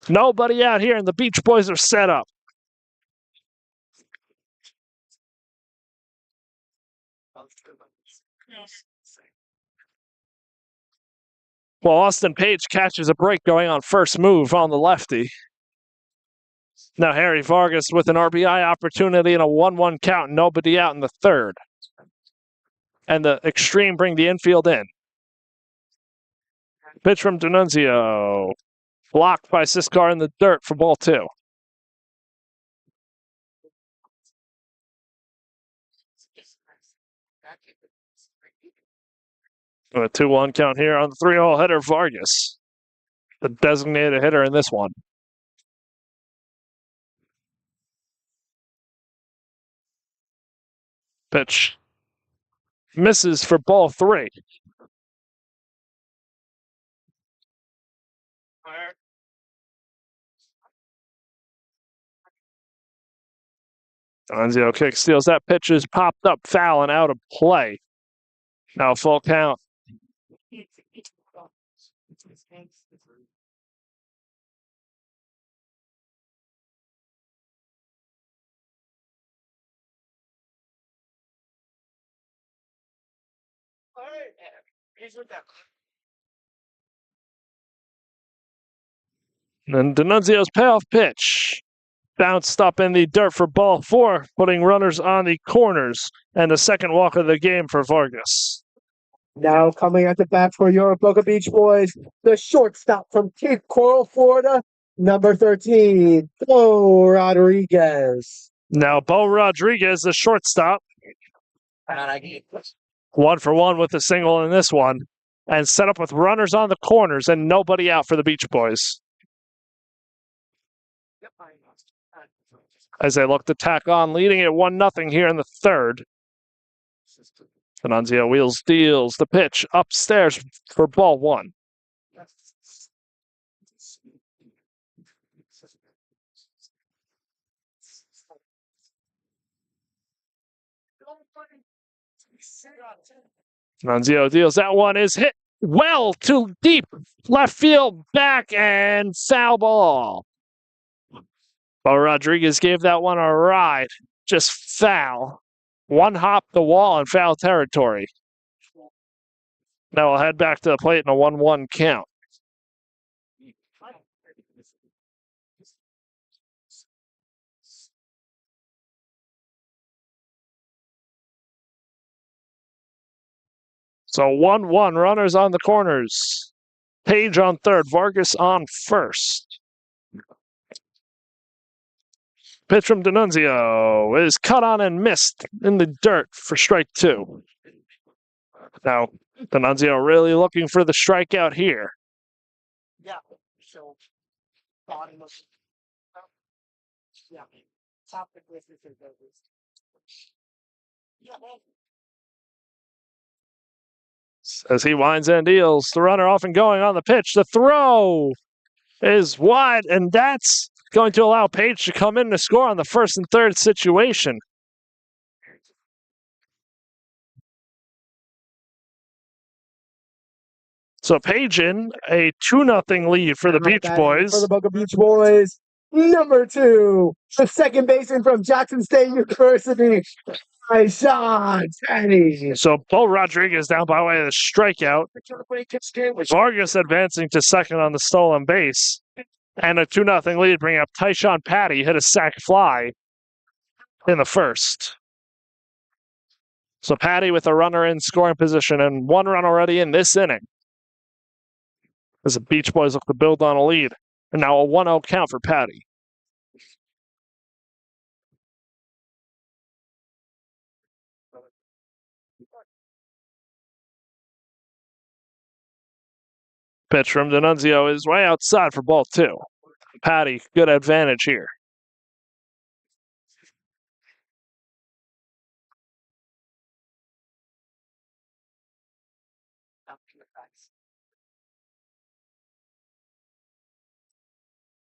nobody out here, and the Beach Boys are set up. Well, Austin Page catches a break going on first move on the lefty. Now Harry Vargas with an RBI opportunity and a 1-1 count, nobody out in the third. And the Xtreme bring the infield in. Pitch from D'Annunzio. Blocked by Siskar in the dirt for ball 2. A 2-1 count here on the 3-0 hitter, Vargas. The designated hitter in this one. Pitch. Misses for ball 3. D'Annunzio kick steals. That pitch is popped up foul and out of play. Now full count. And D'Annunzio's payoff pitch bounced up in the dirt for ball 4, putting runners on the corners, and the second walk of the game for Vargas. Now coming at the bat for your Boca Beach Boys, the shortstop from Cape Coral, Florida, number 13, Bo Rodriguez. Now Bo Rodriguez, the shortstop, 1-for-1 with a single in this one, and set up with runners on the corners and nobody out for the Beach Boys. As they look to tack on, leading it 1-0 here in the third. D'Annunzio wheels deals the pitch upstairs for ball 1. D'Annunzio deals that one, is hit well to deep left field, back, and foul ball. Bo Rodriguez gave that one a ride, just foul. One hop the wall in foul territory. Now we'll head back to the plate in a 1-1 count. So 1-1, runners on the corners. Page on third, Vargas on first. Pitch from D'Annunzio is cut on and missed in the dirt for strike 2. Now, D'Annunzio really looking for the strikeout here. Yeah, so body motion. Yeah, top of the As he winds and deals, the runner off and going on the pitch. The throw is wide, and that's going to allow Page to come in to score on the first and third situation. So Page in a 2-0 lead for the Beach Boys. For the Boca Beach Boys, number 2, the second baseman from Jackson State University, Sean Teddy. So Bo Rodriguez down by way of the strikeout. Vargas advancing to second on the stolen base. And a 2-0 lead, bringing up Tyshawn Patty, hit a sac fly in the first. So Patty with a runner in scoring position and 1 run already in this inning. As the Beach Boys look to build on a lead. And now a 1-0 count for Patty. Pitch from D'Annunzio is way outside for ball 2. Patty, good advantage here.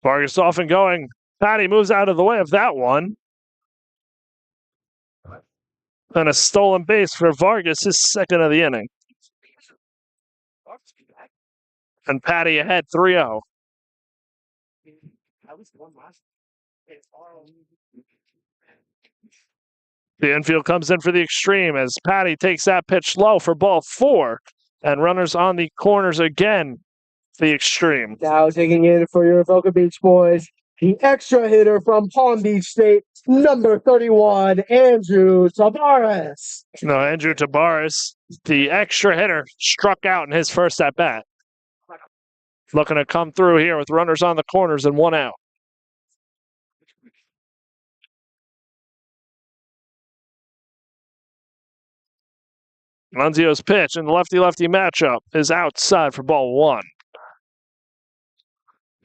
Vargas off and going. Patty moves out of the way of that one. And a stolen base for Vargas, his second of the inning. And Patty ahead 3-0. The infield comes in for the Extreme as Patty takes that pitch low for ball 4. And runners on the corners again. The Extreme. Now taking in for your Boca Beach boys, the extra hitter from Palm Beach State, number 31, Andrew Tavares. No, Andrew Tavares, the extra hitter, struck out in his first at bat. Looking to come through here with runners on the corners and 1 out. Nunzio's pitch in the lefty-lefty matchup is outside for ball 1.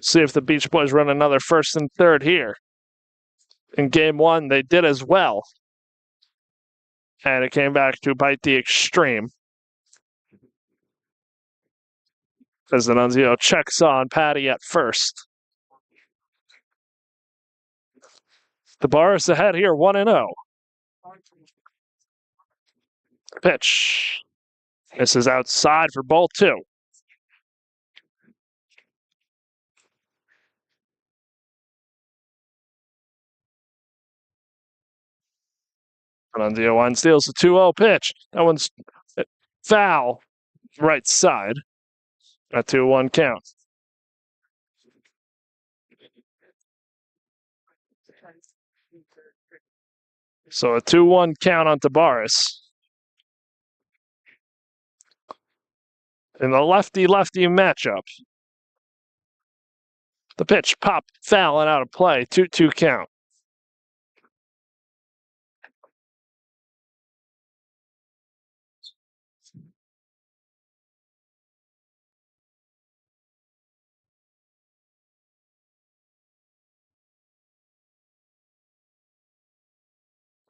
See if the Beach Boys run another first and third here. In game 1, they did as well. And it came back to bite the Extreme. As the Nunzio checks on Patty at first. The bar is ahead here, 1-0. Pitch. This is outside for ball 2. Nunzio one steals the 2-0 pitch. That one's foul, right side. A 2-1 count. So a 2-1 count on Tavares. In the lefty-lefty matchup. The pitch popped foul and out of play. 2-2 count.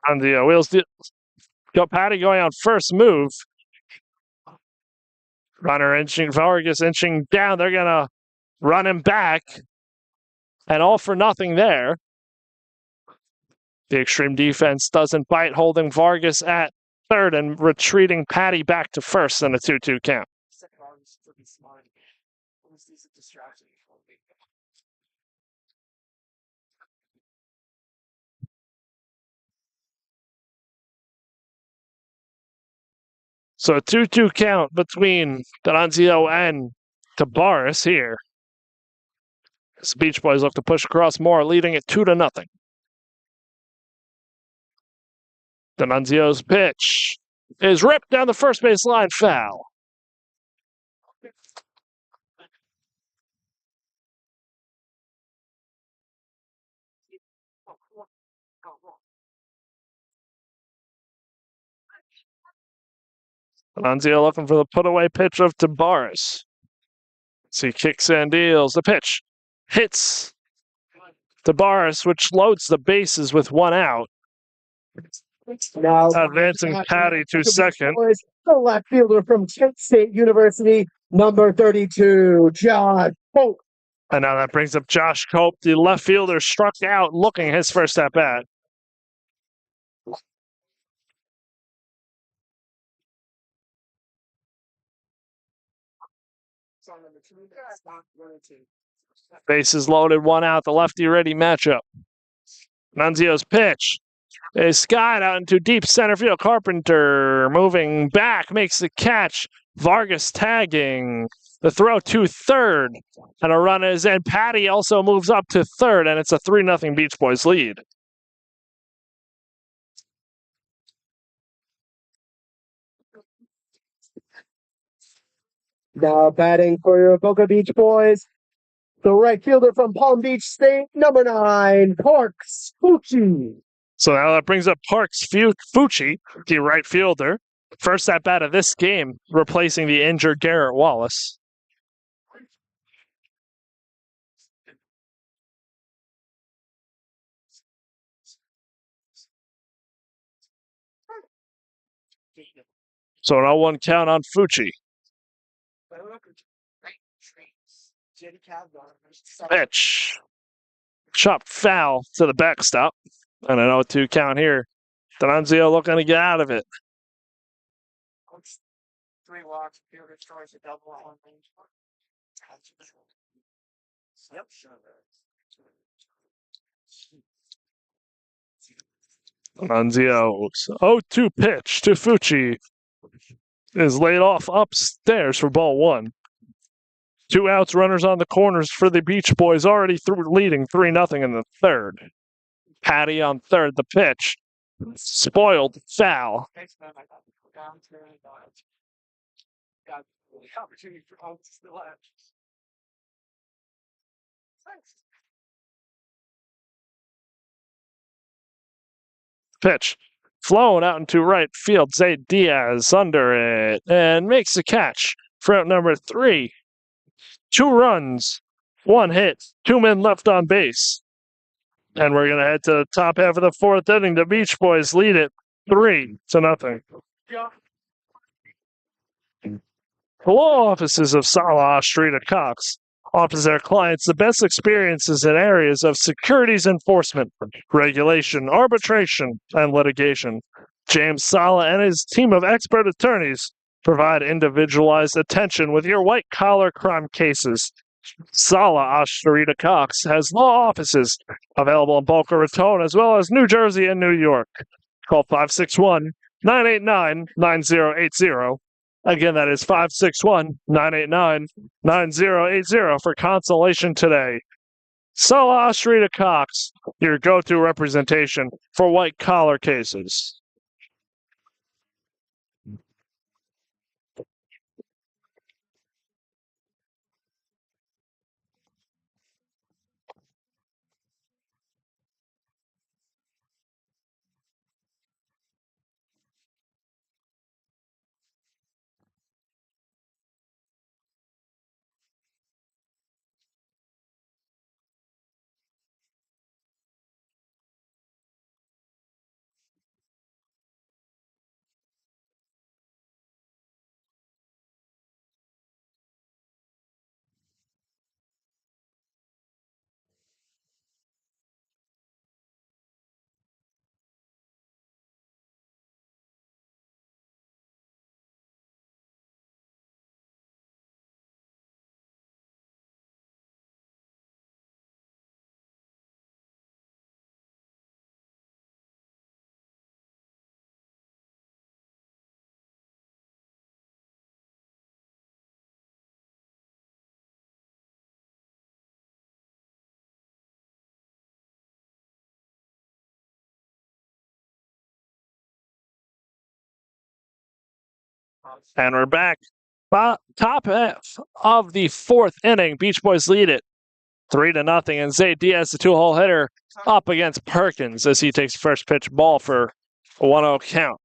On the wheels, Patty going on first move. Runner inching, Vargas inching down. They're going to run him back. And all for nothing there. The Extreme defense doesn't bite, holding Vargas at third and retreating Patty back to first in a 2-2 count. So a 2-2 count between D'Annunzio and Tavares here. As the Beach Boys look to push across more, leading it 2-0. D'Annunzio's pitch is ripped down the first base line, foul. D'Annunzio looking for the put-away pitch of Tavares. So he kicks and deals. The pitch hits Tavares, which loads the bases with 1 out. Now Advancing Patty to second. The left fielder from Kent State University, number 32, John Boca. And now that brings up Josh Cope. The left fielder struck out looking his first at bat. Bases loaded, 1 out. The lefty ready matchup. Nunzio's pitch is skied out into deep center field. Carpenter moving back, makes the catch. Vargas tagging. The throw to third. And a run is in. Patty also moves up to third, and it's a 3-0 Beach Boys lead. Now batting for your Boca Beach Boys, the right fielder from Palm Beach State, number 9, Parks Fucci. So now that brings up Parks Fucci, the right fielder. First at bat of this game, replacing the injured Garrett Wallace. So an 0-1 count on Fucci. Pitch. Chopped foul to the backstop. And an 0-2 count here. D'Annunzio looking to get out of it. 3 walks, fielder destroys a double on range. Yep. Manzio's 0-2 pitch to Fucci is laid off upstairs for ball one. 2 outs, runners on the corners for the Beach Boys, already leading 3-0 in the third. Patty on third, the pitch. Spoiled, foul. Got the opportunity for all to the left. Pitch. Flown out into right field. Zay Diaz under it and makes the catch for out number 3. 2 runs, 1 hit, 2 men left on base. And we're going to head to the top half of the fourth inning. The Beach Boys lead it 3-0. The law offices of Salah Street at Cox offers their clients the best experiences in areas of securities enforcement, regulation, arbitration, and litigation. James Salah and his team of expert attorneys provide individualized attention with your white-collar crime cases. Salah Ashrita Cox has law offices available in Boca Raton as well as New Jersey and New York. Call 561-989-9080. Again, that is 561-989-9080 for consultation today. Salah Ashrita Cox, your go-to representation for white-collar cases. And we're back. Top half of the fourth inning. Beach Boys lead it 3-0. And Zay Diaz, the 2-hole hitter, up against Perkins as he takes first pitch ball for a 1-0 count.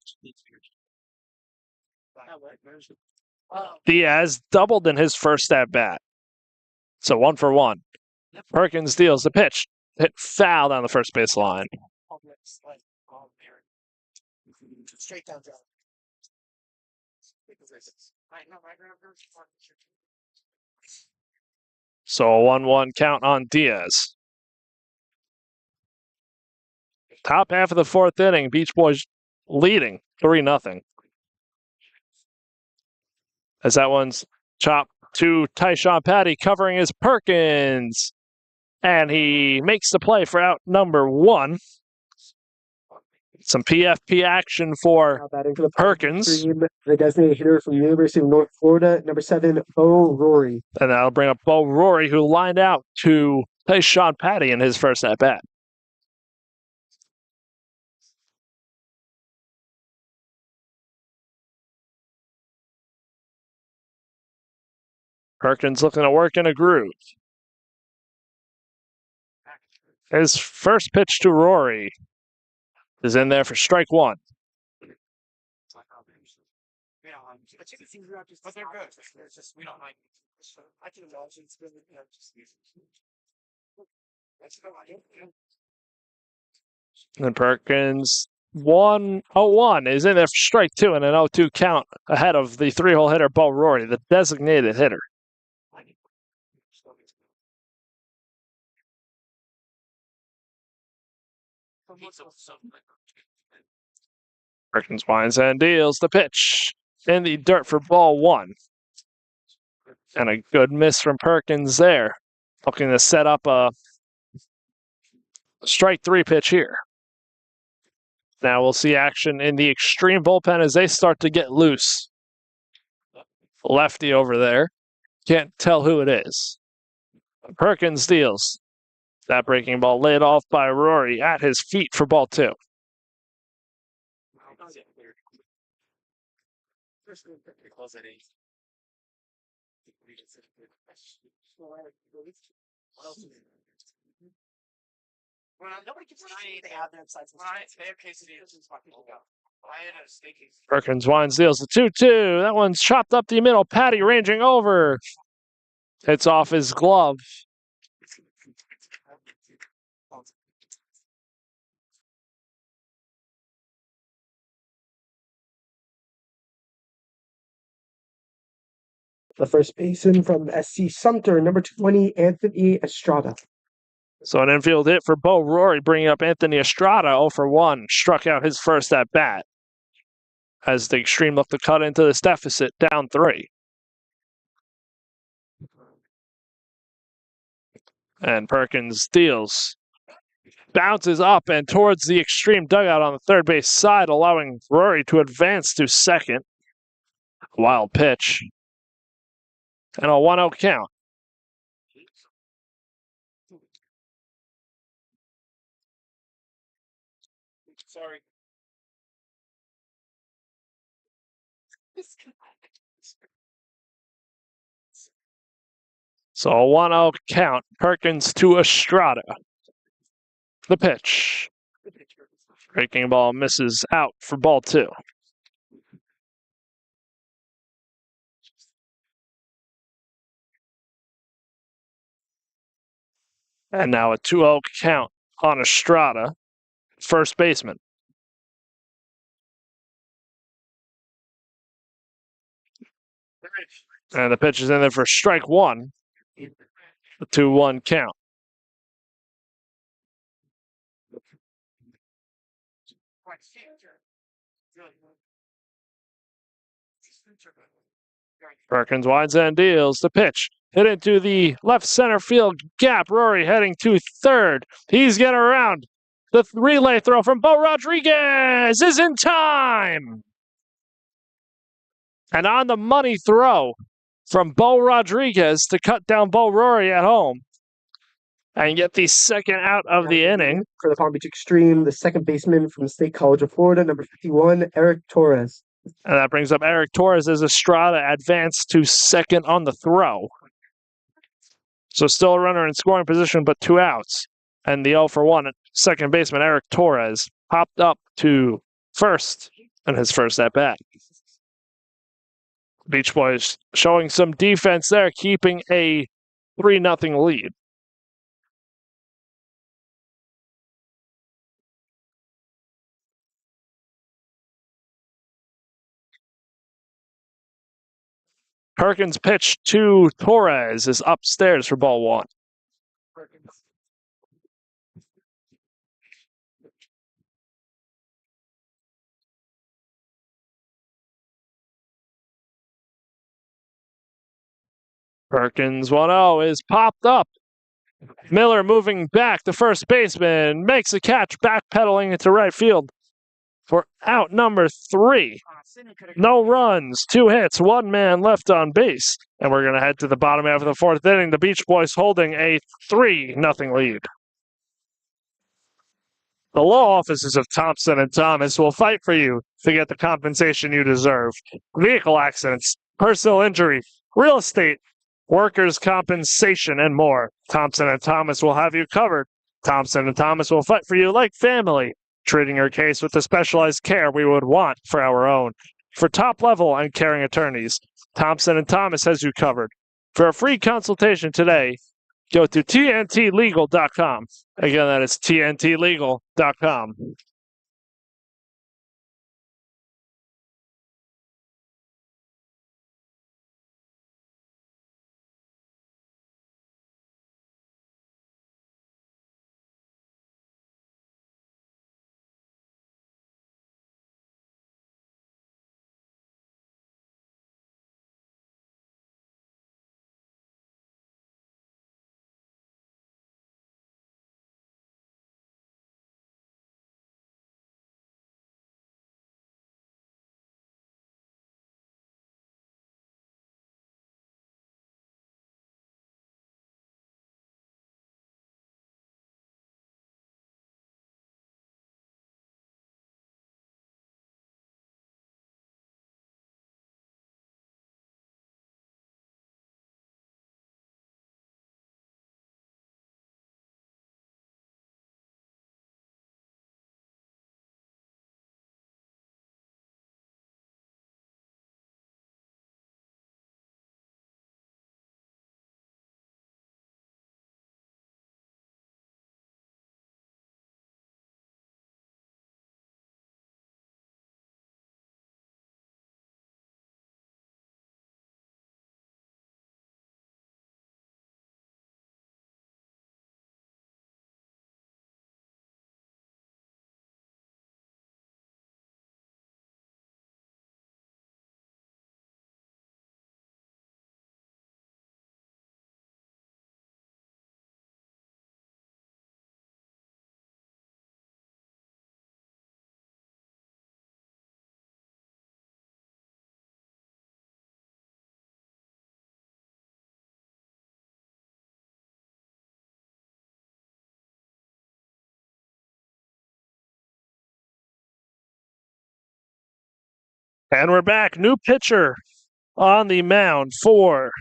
Diaz doubled in his first at bat. So 1 for 1. Perkins deals the pitch. Hit foul down the first base line. Straight down. So a 1-1 count on Diaz. Top half of the fourth inning, Beach Boys leading 3-0. As that one's chopped to Tyshawn Patty covering his Perkins. And he makes the play for out number 1. Some PFP action for Perkins. The designated hitter from the University of North Florida, number 7, Bo Rory. And that'll bring up Bo Rory, who lined out to Tyshawn Patty in his first at-bat. Perkins looking to work in a groove. His first pitch to Rory is in there for strike 1. But they're good. It's just we don't like. I can imagine it's really just. And Perkins 1-0-1 is in there for strike 2 and an 0-2 count ahead of the 3-hole hitter Bo Rory, the designated hitter. Perkins winds and deals the pitch in the dirt for ball 1. And a good miss from Perkins there. Looking to set up a strike 3 pitch here. Now we'll see action in the Xtreme bullpen as they start to get loose. Lefty over there. Can't tell who it is. Perkins deals. That breaking ball laid off by Rory at his feet for ball 2. Nobody keeps saying they have their sides. They have quesadillas. I had a steak. Perkins winds deals the 2-2. That one's chopped up the middle. Patty ranging over. Hits off his glove. The first baseman from SC Sumter, number 20, Anthony Estrada. So an infield hit for Bo Rory, bringing up Anthony Estrada 0 for 1. Struck out his first at bat as the Xtreme looked to cut into this deficit, down 3. And Perkins deals. Bounces up and towards the Xtreme dugout on the third base side, allowing Rory to advance to second. Wild pitch. And a 1-0 count. Sorry. So a 1-0 count. Perkins to Estrada. The pitch. Breaking ball misses out for ball 2. And now a 2-0 count on Estrada, first baseman. And the pitch is in there for strike 1. The 2-1 count. Perkins winds and deals the pitch. Hit into the left center field gap. Rory heading to third. He's getting around. The relay throw from Bo Rodriguez is in time. And on the money throw from Bo Rodriguez to cut down Bo Rory at home and get the second out of the inning. For the Palm Beach Xtreme, the second baseman from the State College of Florida, number 51, Eric Torres. And that brings up Eric Torres as Estrada advanced to second on the throw. So still a runner in scoring position, but 2 outs. And the 0 for 1 second baseman Eric Torres popped up to first in his first at bat. Beach Boys showing some defense there, keeping a 3-0 lead. Perkins' pitch to Torres is upstairs for ball 1. Perkins 1-0 is popped up. Miller moving back to first baseman, makes a catch, backpedaling into right field for out number 3. No runs, 2 hits, 1 man left on base. And we're going to head to the bottom half of the 4th inning. The Beach Boys holding a 3-0 lead. The law offices of Thompson and Thomas will fight for you to get the compensation you deserve. Vehicle accidents, personal injury, real estate, workers' compensation, and more. Thompson and Thomas will have you covered. Thompson and Thomas will fight for you like family, treating your case with the specialized care we would want for our own. For top-level and caring attorneys, Thompson and Thomas has you covered. For a free consultation today, go to tntlegal.com. Again, that is tntlegal.com. And we're back. New pitcher on the mound for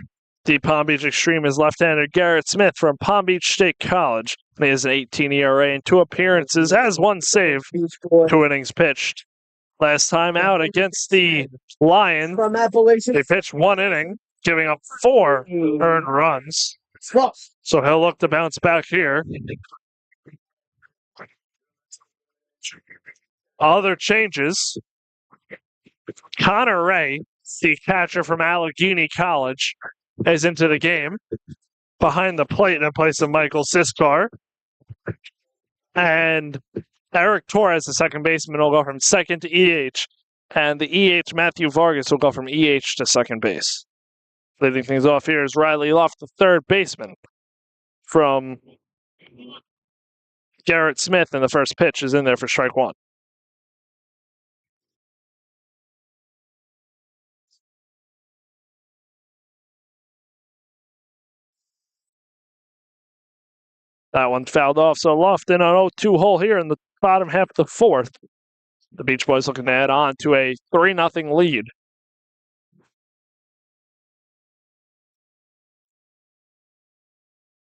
the Palm Beach Xtreme is left-hander Garrett Smith from Palm Beach State College. He has an 18 ERA in 2 appearances, has 1 save, 2 innings pitched. Last time out against the Lions, From Appalachian. they pitched 1 inning, giving up 4 earned runs. So he'll look to bounce back here. Other changes. Connor Ray, the catcher from Allegheny College, is into the game behind the plate in place of Michael Siskar. And Eric Torres, the second baseman, will go from second to EH. And the EH, Matthew Vargas, will go from EH to second base. Leading things off here is Riley Luft, the third baseman from Garrett Smith, and the first pitch is in there for strike 1. That one fouled off, so Luft in an 0-2 hole here in the bottom half of the 4th. The Beach Boys looking to add on to a 3-0 lead.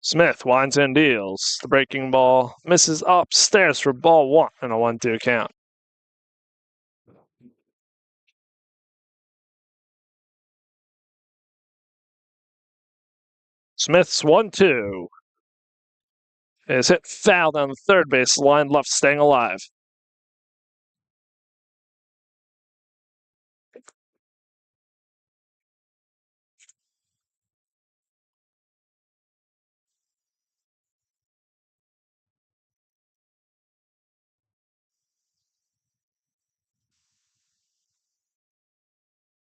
Smith winds and deals. The breaking ball misses upstairs for ball 1 and a 1-2 count. Smith's 1-2. Is hit foul down the third base line. Luft staying alive.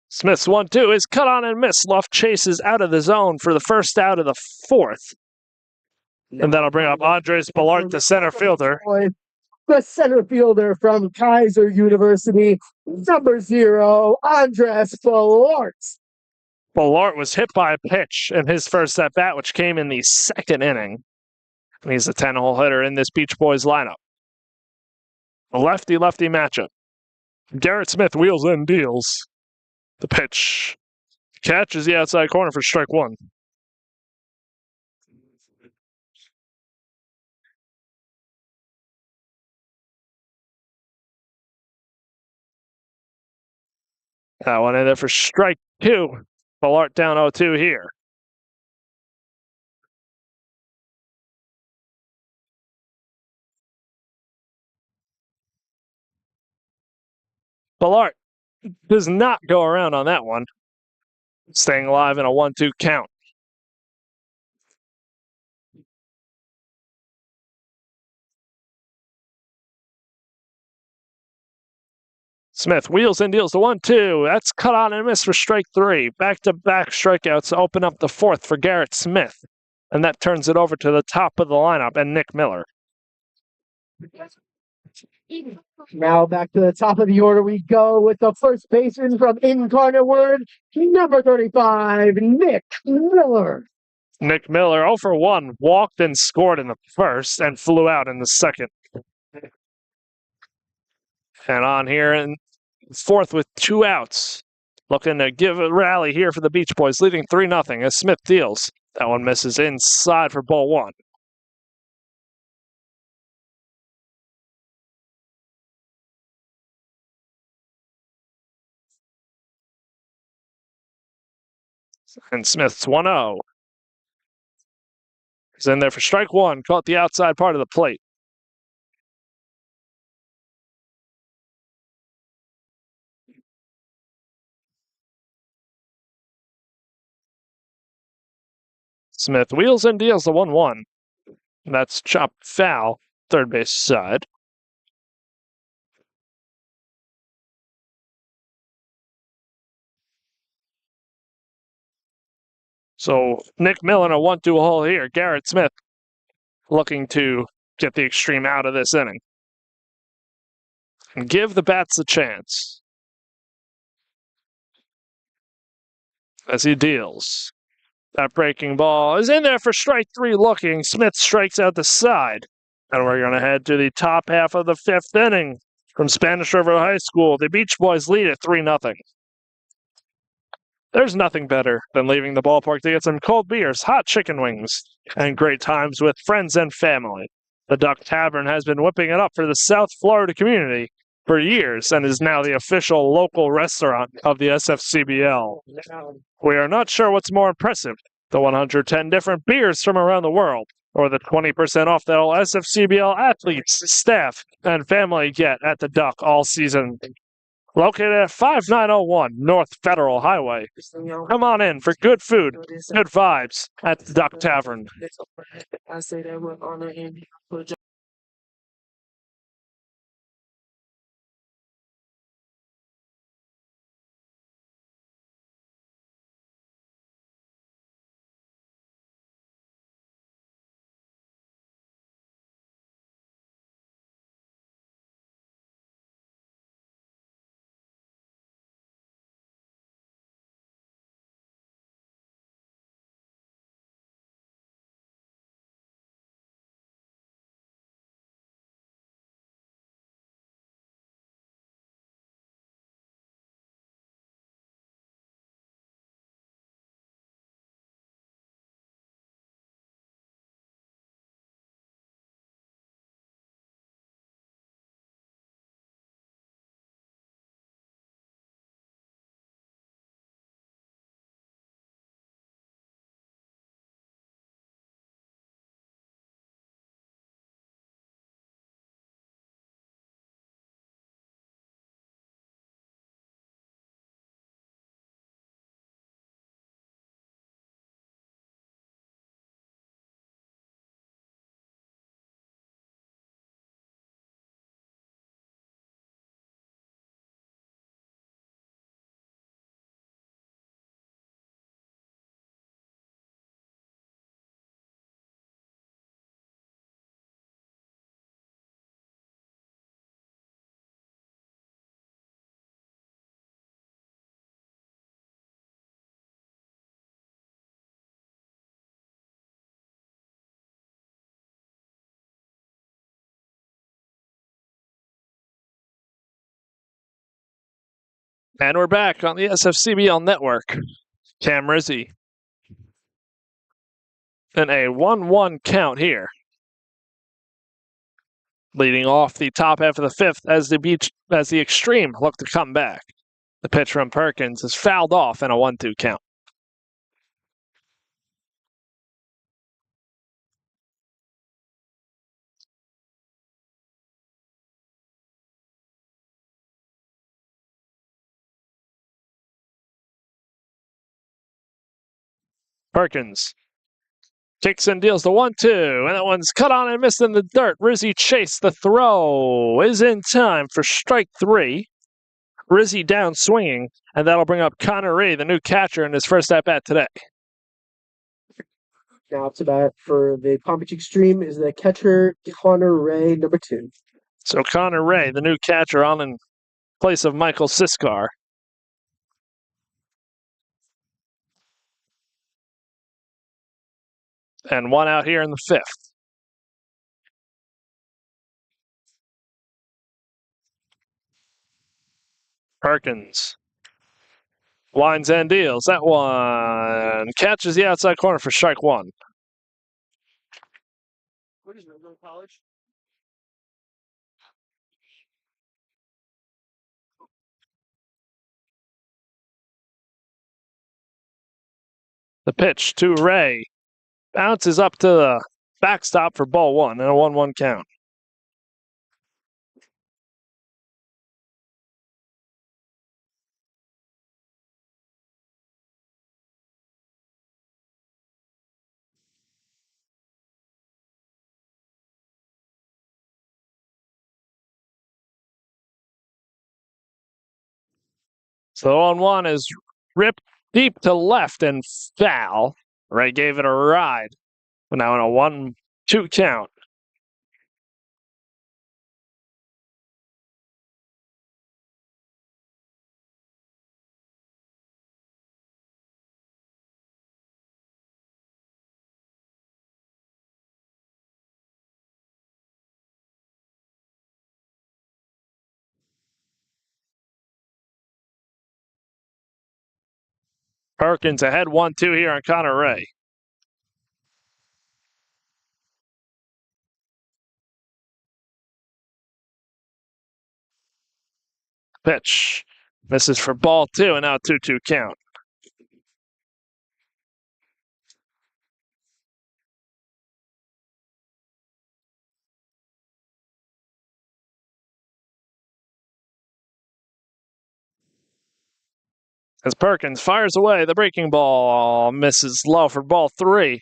Smith's 1-2 is cut on and missed. Luft chases out of the zone for the first out of the 4th. And that'll bring up Andres Ballart, the center fielder. The center fielder from Kaiser University, number 0, Andres Ballart. Ballart was hit by a pitch in his first at bat, which came in the 2nd inning. And he's a 10-hole hitter in this Beach Boys lineup. A lefty-lefty matchup. Garrett Smith wheels and deals. The pitch catches the outside corner for strike 1. That one in there for strike 2. Ballart down 0-2 here. Ballart does not go around on that one. Staying alive in a 1-2 count. Smith wheels and deals the 1-2. That's cut on and missed for strike 3. Back-to-back strikeouts to open up the 4th for Garrett Smith. And that turns it over to the top of the lineup and Nick Miller. Now back to the top of the order we go with the first baseman from Incarnate Word, number 35, Nick Miller. Nick Miller, 0 for 1, walked and scored in the first and flew out in the second. And on here in 4th with 2 outs. Looking to give a rally here for the Beach Boys, leading 3-0 as Smith deals. That one misses inside for ball 1. And Smith's 1-0. He's in there for strike 1, caught the outside part of the plate. Smith wheels and deals the 1-1. That's chopped foul, third base side. So Nick Miller in a 1-2 hole here. Garrett Smith looking to get the Xtreme out of this inning. And give the bats a chance. As he deals. That breaking ball is in there for strike 3 looking. Smith strikes out the side. And we're going to head to the top half of the 5th inning. From Spanish River High School, the Beach Boys lead at 3-0. There's nothing better than leaving the ballpark to get some cold beers, hot chicken wings, and great times with friends and family. The Duck Tavern has been whipping it up for the South Florida community for years and is now the official local restaurant of the SFCBL. We are not sure what's more impressive, the 110 different beers from around the world, or the 20% off that all SFCBL athletes, staff, and family get at the Duck all season. Located at 5901 North Federal Highway. Come on in for good food, good vibes at the Duck Tavern. I say that with honor and And we're back on the SFCBL network. Cam Rizzi. And a 1-1 count here. Leading off the top half of the fifth as the Extreme look to come back. The pitch from Perkins is fouled off in a 1-2 count. Perkins kicks and deals the 1-2, and that one's cut on and missed in the dirt. Rizzi chased the throw, is in time for strike 3. Rizzi down swinging, and that'll bring up Connor Ray, the new catcher, in his first at-bat today. Now up to bat for the Palm Beach Extreme is the catcher Connor Ray, number 2. So Connor Ray, the new catcher, on in place of Michael Siskar. And one out here in the fifth. Perkins winds and deals. That one catches the outside corner for strike 1. What is Redwood College? The pitch to Ray bounces up to the backstop for ball 1 and a 1-1 count. So the 1-1 is ripped deep to left and foul. Ray gave it a ride. But now in a 1-2 count. Perkins ahead 1-2 here on Connor Ray. Pitch. Misses for ball 2, and now 2-2 count. As Perkins fires away, the breaking ball misses low for ball 3.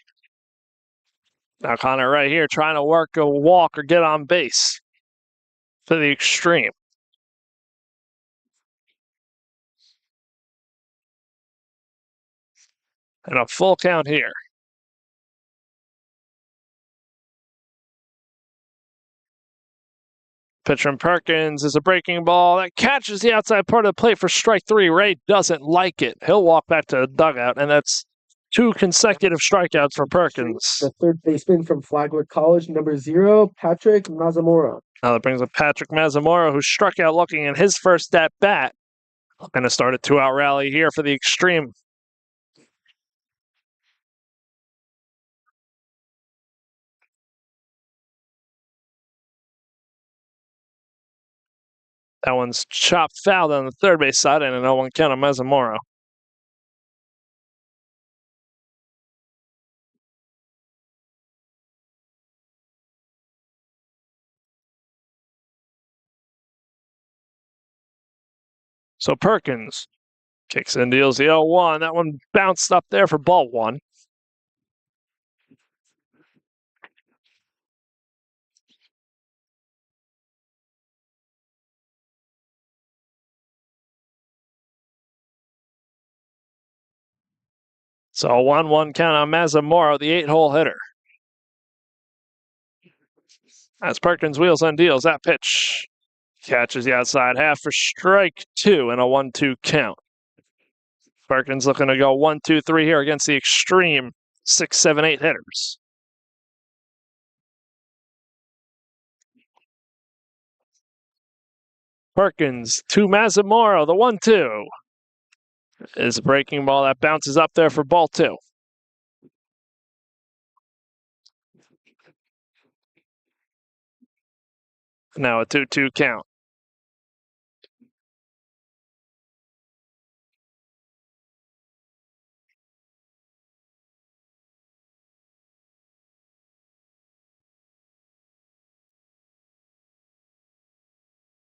Now Connor right here trying to work a walk or get on base for the Xtreme. And a full count here. Pitch from Perkins is a breaking ball that catches the outside part of the plate for strike 3. Ray doesn't like it. He'll walk back to the dugout, and that's 2 consecutive strikeouts for Perkins. The third baseman from Flagler College, number 0, Patrick Mazamora. Now that brings up Patrick Mazamora, who struck out looking in his first at bat. Going to start a 2-out rally here for the Xtreme. That one's chopped foul on the third base side and an 0-1 count on Mazamora. So Perkins kicks and deals the 0-1. That one bounced up there for ball 1. So a 1-1 count on Mazamora, the 8-hole hitter. As Perkins wheels and deals that pitch. Catches the outside half for strike 2 and a 1-2 count. Perkins looking to go 1-2-3 here against the Xtreme 6, 7, 8 hitters. Perkins to Mazamora, the 1-2. Is a breaking ball that bounces up there for ball 2. Now a 2-2 count.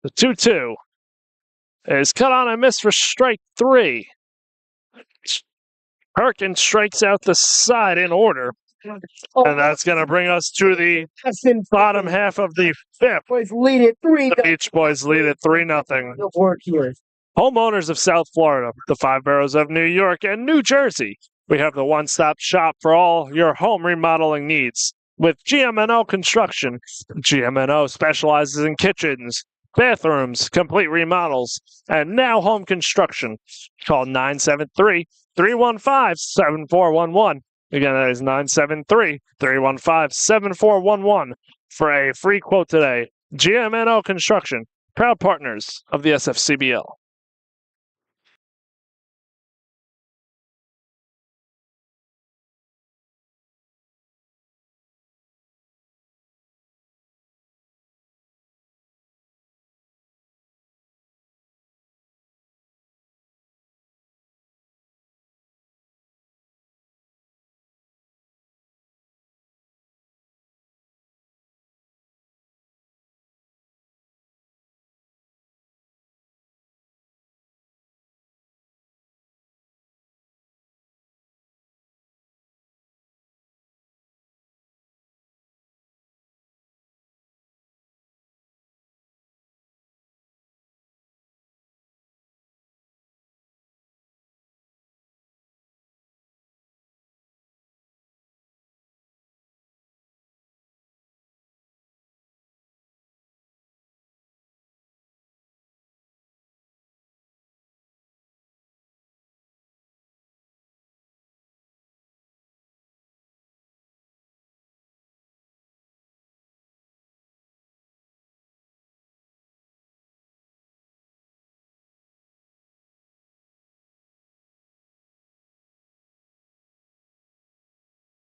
The 2-2 is cut on and missed for strike 3. Perkins strikes out the side in order. And that's going to bring us to the bottom half of the 5th. Boys lead it 3. The Beach Boys lead it 3-0. No work here. Homeowners of South Florida, the 5 boroughs of New York and New Jersey. We have the one-stop shop for all your home remodeling needs. With GMNO Construction, GMNO specializes in kitchens, bathrooms, complete remodels, and now home construction. Call 973-315-7411. Again, that is 973-315-7411 for a free quote today. GMNO Construction, proud partners of the SFCBL.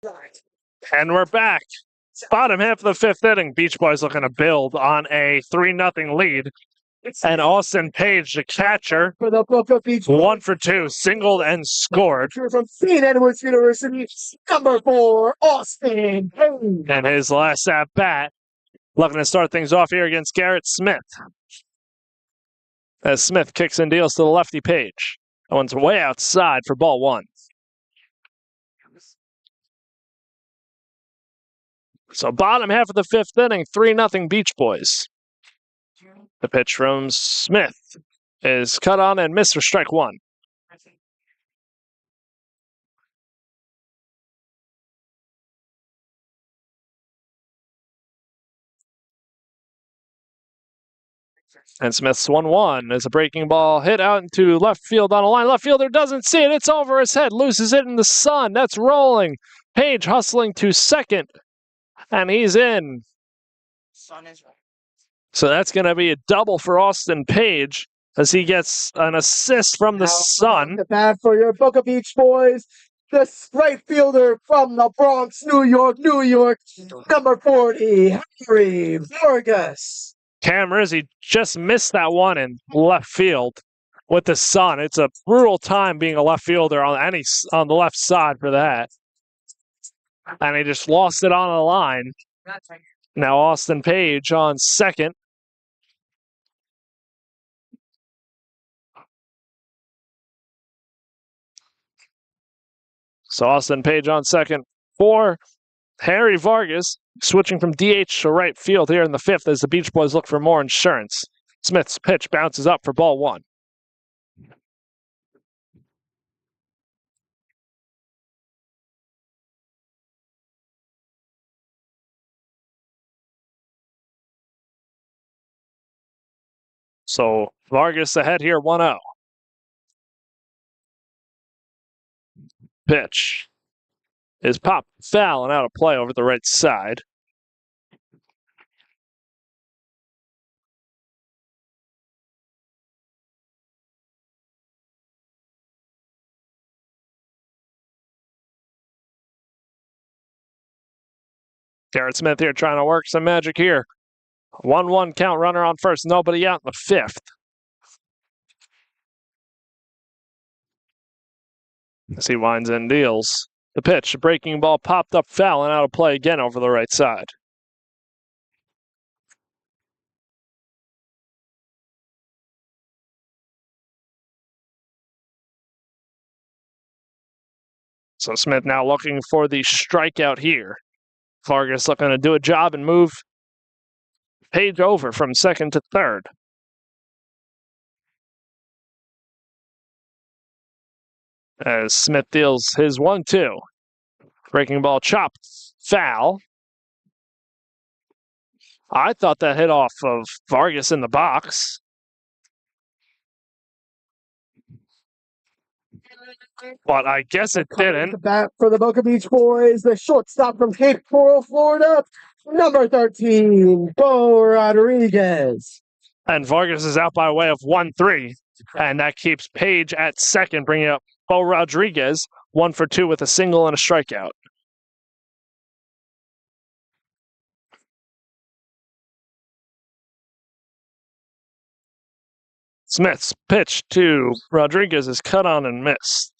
And we're back. Bottom half of the fifth inning. Beach Boys looking to build on a 3-0 lead. And Austin Page, the catcher, For the Boca Beach 1 for 2, singled and scored. from St. Edward's University, number 4, Austin Page. And his last at bat, looking to start things off here against Garrett Smith. As Smith kicks and deals to the lefty Page. That one's way outside for ball 1. So bottom half of the fifth inning, 3-0 Beach Boys. The pitch from Smith is cut on and missed for strike 1. And Smith's 1-1 as a breaking ball hit out into left field on a line. Left fielder doesn't see it. It's over his head. Loses it in the sun. That's rolling. Page hustling to second. And he's in. Sun is right. So that's going to be a double for Austin Page as he gets an assist from the sun. The bat for your Boca Beach Boys, the right fielder from the Bronx, New York, number 40, Henry Vargas. Cam Rizzi just missed that one in left field with the sun. It's a brutal time being a left fielder on the left side for that. And he just lost it on the line. Now Austin Page on second. So Austin Page on second for Harry Vargas, switching from DH to right field here in the fifth as the Beach Boys look for more insurance. Smith's pitch bounces up for ball 1. So Vargas ahead here, 1-0. Pitch is popped foul and out of play over the right side. Garrett Smith here trying to work some magic here. 1-1 count, runner on first, nobody out in the fifth. As he winds and deals. The pitch, breaking ball popped up foul and out of play again over the right side. So Smith now looking for the strikeout here. Vargas looking to do a job and move Page over from second to third. As Smith deals his 1-2. Breaking ball chopped foul. I thought that hit off of Vargas in the box. But I guess it didn't. The bat for the Boca Beach Boys, the shortstop from Cape Coral, Florida, number 13, Bo Rodriguez. And Vargas is out by way of 1-3. And that keeps Page at second, bringing up Bo Rodriguez, 1 for 2 with a single and a strikeout. Smith's pitch to Rodriguez is cut on and missed.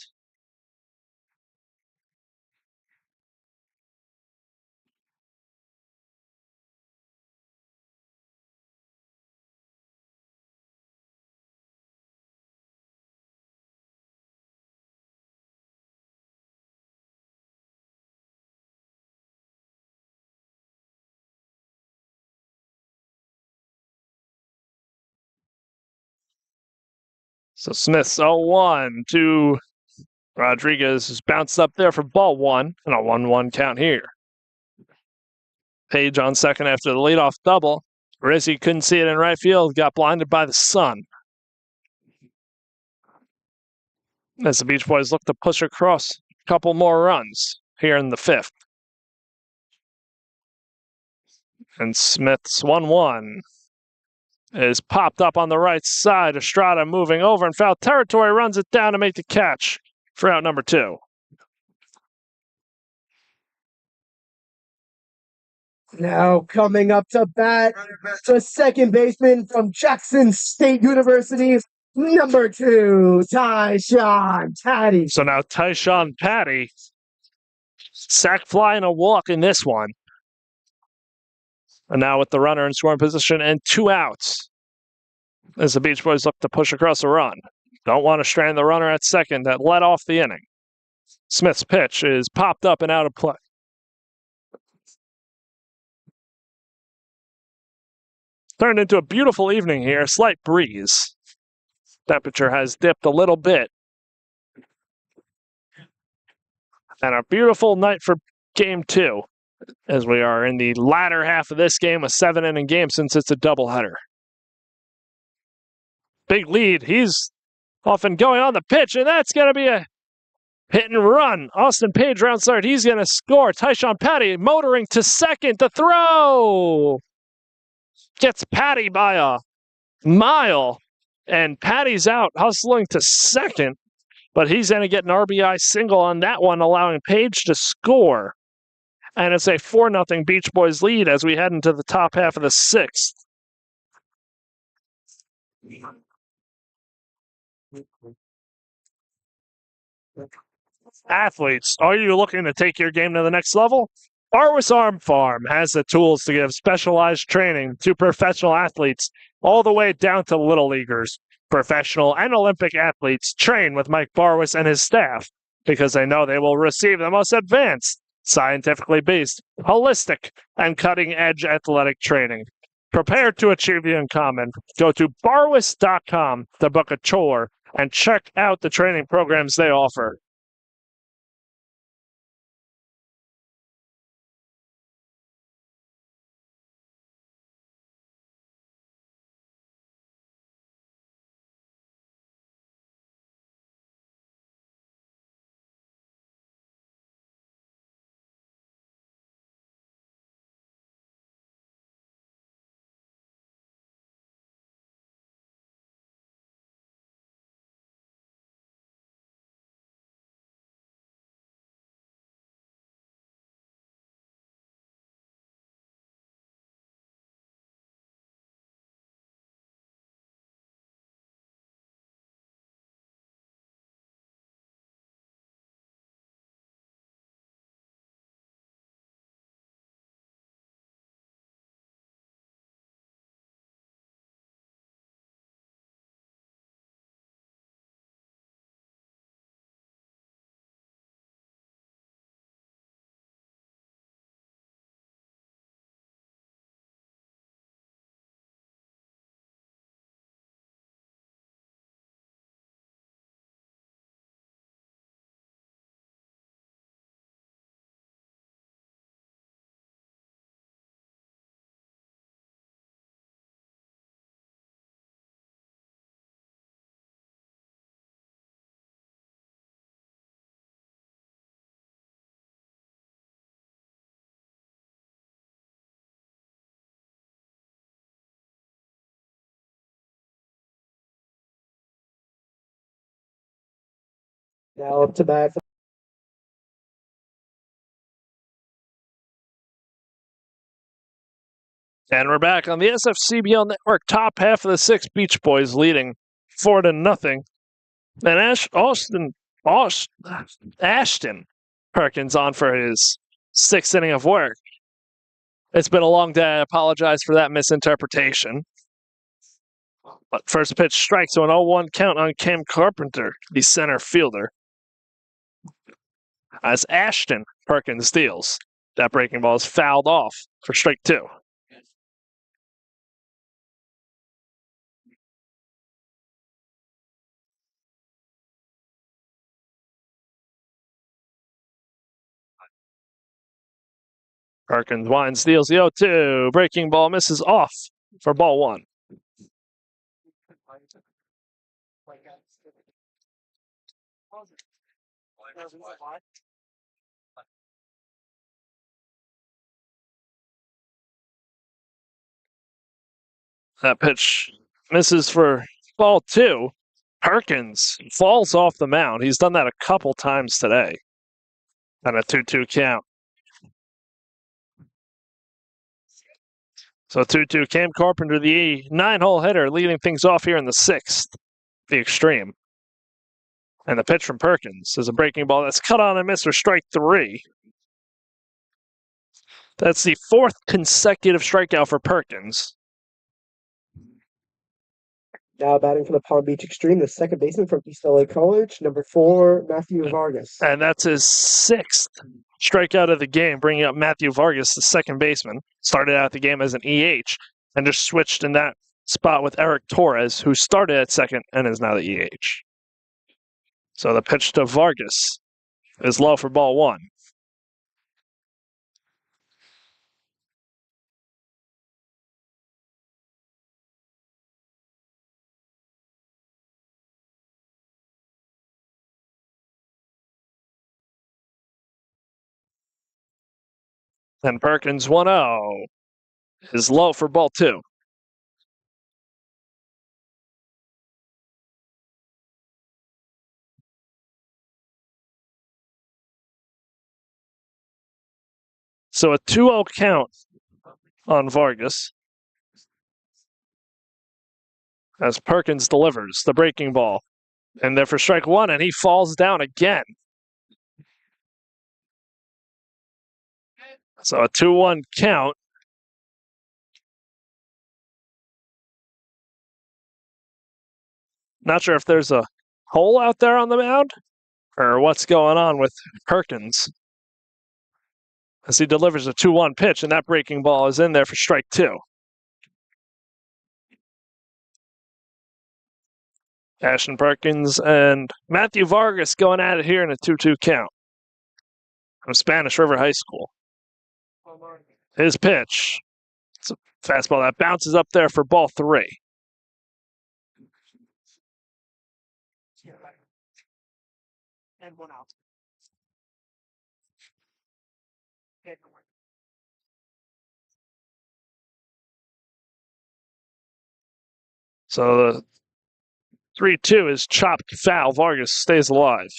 So Smith's 0-1 to Rodriguez is bounced up there for ball 1 and a 1-1 count here. Page on second after the leadoff double. Rizzi couldn't see it in right field, got blinded by the sun. As the Beach Boys look to push across a couple more runs here in the fifth. And Smith's 1-1 is popped up on the right side. Estrada moving over in foul territory, runs it down to make the catch for out number 2. Now coming up to bat, the second baseman from Jackson State University, number 2, Tyshawn Patty. So now Tyshawn Patty, sack fly and a walk in this one. And now with the runner in scoring position and 2 outs, as the Beach Boys look to push across a run. Don't want to strand the runner at second that led off the inning. Smith's pitch is popped up and out of play. Turned into a beautiful evening here. Slight breeze. Temperature has dipped a little bit. And a beautiful night for Game 2, as we are in the latter half of this game, a 7-inning game since it's a doubleheader. Big lead. He's often going on the pitch, and that's going to be a hit and run. Austin Page rounds third. He's going to score. Tyshawn Patty motoring to second. The throw gets Patty by a mile, and Patty's out hustling to second, but he's going to get an RBI single on that one, allowing Page to score. And it's a 4-0 Beach Boys lead as we head into the top half of the 6th. Athletes, are you looking to take your game to the next level? Barwis Arm Farm has the tools to give specialized training to professional athletes all the way down to little leaguers. Professional and Olympic athletes train with Mike Barwis and his staff because they know they will receive the most advanced, scientifically based, holistic, and cutting-edge athletic training. Prepare to achieve the uncommon. Go to barwis.com to book a tour and check out the training programs they offer. Now up to bat. And we're back on the SFCBL Network, top half of the 6th, Beach Boys leading 4-0. And Ashton Perkins on for his 6th inning of work. It's been a long day. I apologize for that misinterpretation. But first pitch strikes to an 0-1 count on Cam Carpenter, the center fielder. As Ashton Perkins deals, that breaking ball is fouled off for strike 2. Perkins winds, steals the 0-2. Breaking ball misses off for ball 1. That pitch misses for ball 2. Perkins falls off the mound. He's done that a couple times today. And a 2-2 count. So 2-2, Cam Carpenter, the 9-hole hitter, leading things off here in the 6th, the Extreme. And the pitch from Perkins is a breaking ball that's cut on and missed for strike 3. That's the 4th consecutive strikeout for Perkins. Now batting for the Palm Beach Extreme, the second baseman from East LA College, number 4, Matthew Vargas. And that's his 6th strikeout of the game, bringing up Matthew Vargas, the second baseman. Started out the game as an EH and just switched in that spot with Eric Torres, who started at second and is now the EH. So the pitch to Vargas is low for ball 1. And Perkins 1-0 is low for ball 2. So a 2-0 count on Vargas as Perkins delivers the breaking ball. And there for strike 1, and he falls down again. So a 2-1 count. Not sure if there's a hole out there on the mound or what's going on with Perkins as he delivers a 2-1 pitch, and that breaking ball is in there for strike 2. Ashton Perkins and Matthew Vargas going at it here in a 2-2 count from Spanish River High School. His pitch. It's a fastball that bounces up there for ball 3. And 1 out. So the 3-2 is chopped foul. Vargas stays alive.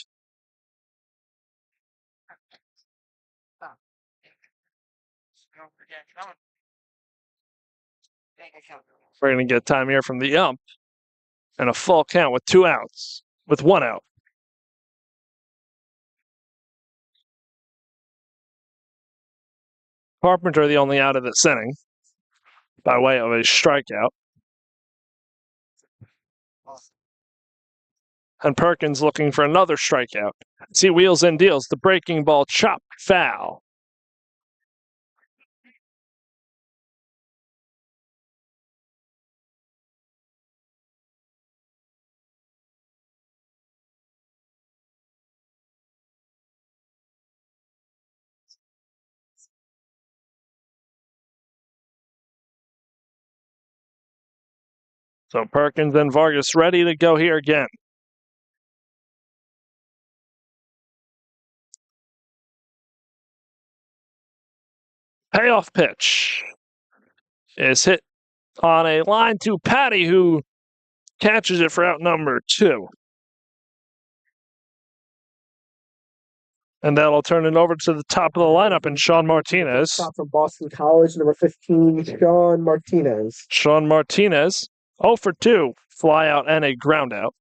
We're going to get time here from the ump and a full count with 2 outs, with 1 out. Carpenter the only out of this inning by way of a strikeout. And Perkins looking for another strikeout. See, wheels and deals. The breaking ball chopped foul. So Perkins and Vargas ready to go here again. Payoff pitch is hit on a line to Patty, who catches it for out number 2. And that'll turn it over to the top of the lineup and Sean Martinez. Stop from Boston College, number 15, Sean Martinez. Sean Martinez, 0 for 2, fly out and a ground out.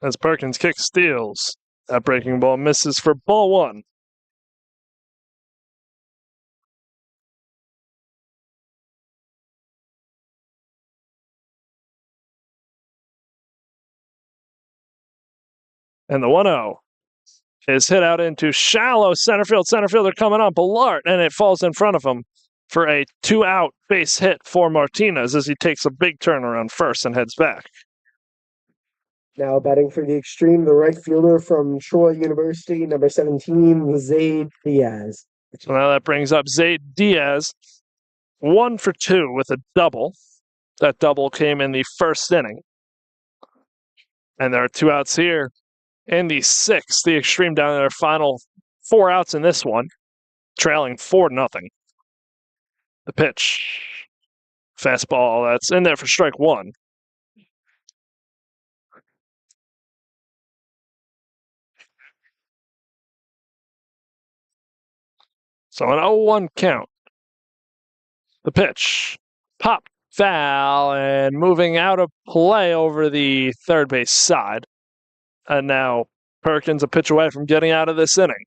As Perkins kicks, steals. That breaking ball misses for ball 1. And the 1-0 is hit out into shallow center field. Center fielder coming on, Ballart, and it falls in front of him for a 2-out base hit for Martinez as he takes a big turn around first and heads back. Now batting for the Extreme, the right fielder from Troy University, number 17, Zaid Diaz. So now that brings up Zaid Diaz, 1 for 2 with a double. That double came in the first inning. And there are 2 outs here in the 6th. The Extreme down to their final 4 outs in this one, trailing 4-0. The pitch. Fastball that's in there for strike 1. So an 0-1 count. The pitch. Pop. Foul. And moving out of play over the third base side. And now Perkins a pitch away from getting out of this inning.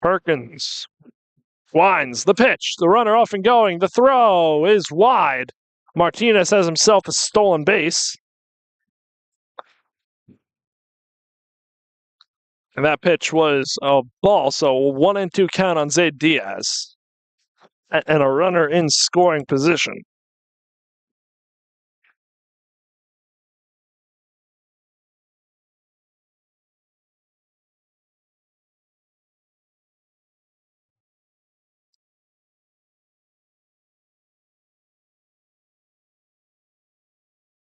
Perkins winds the pitch. The runner off and going. The throw is wide. Martinez has himself a stolen base. And that pitch was a ball, so 1-2 count on Zayd Diaz. And a runner in scoring position.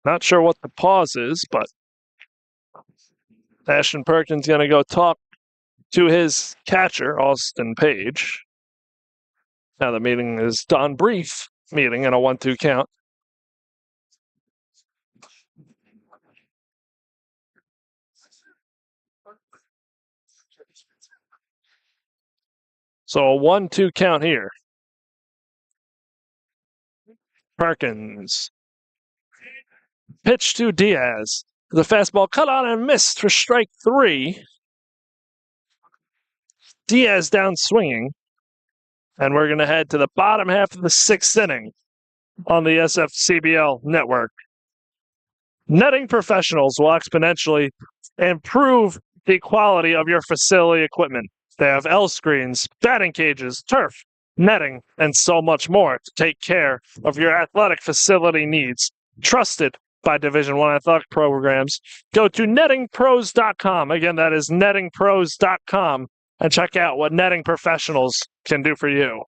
Not sure what the pause is, but Ashton Perkins going to go talk to his catcher, Austin Page. Now the meeting is done. Brief meeting and a 1-2 count. So a 1-2 count here. Perkins. Pitch to Diaz. The fastball cut on and missed for strike 3. Diaz down swinging. And we're going to head to the bottom half of the 6th inning on the SFCBL network. Netting professionals will exponentially improve the quality of your facility equipment. They have L screens, batting cages, turf, netting, and so much more to take care of your athletic facility needs. Trusted by Division I athletic programs. Go to nettingpros.com. Again, that is nettingpros.com. And check out what netting professionals can do for you.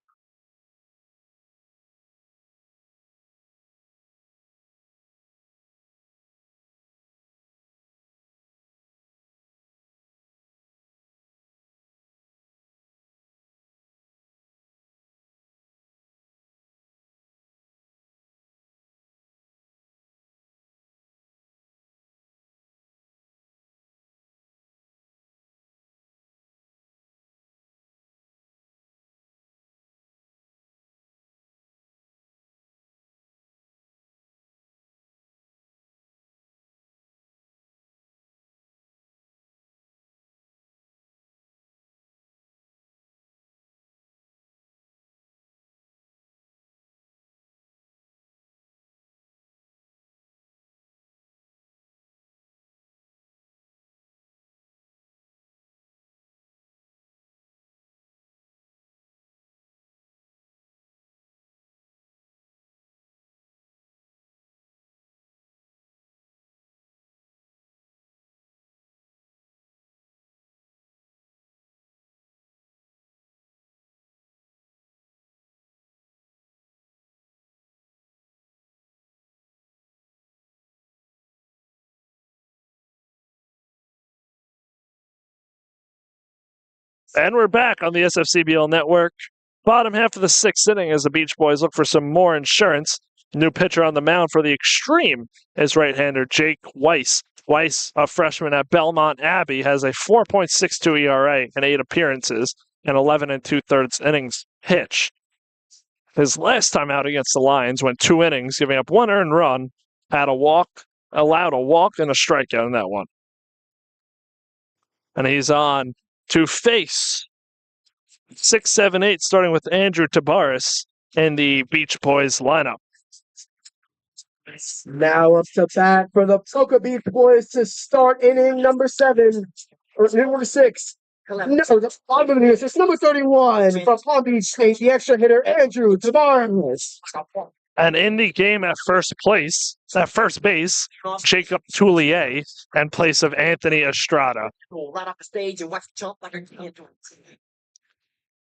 And we're back on the SFCBL network. Bottom half of the 6th inning as the Beach Boys look for some more insurance. New pitcher on the mound for the Xtreme is right-hander Jake Weiss. Weiss, a freshman at Belmont Abbey, has a 4.62 ERA in 8 appearances and 11 2/3 innings pitched. His last time out against the Lions went 2 innings, giving up 1 earned run, allowed a walk and a strikeout in that one. And he's on to face 6, 7, 8, starting with Andrew Tabaris in the Beach Boys lineup. Now up to bat for the Boca Beach Boys to start inning number 7, or number 6. No, it's number 31 from Palm Beach State, the extra hitter, Andrew Tabaris. And in the game at first base, Jacob Toulier in place of Anthony Estrada. Right off the stage and watch jump like a kid.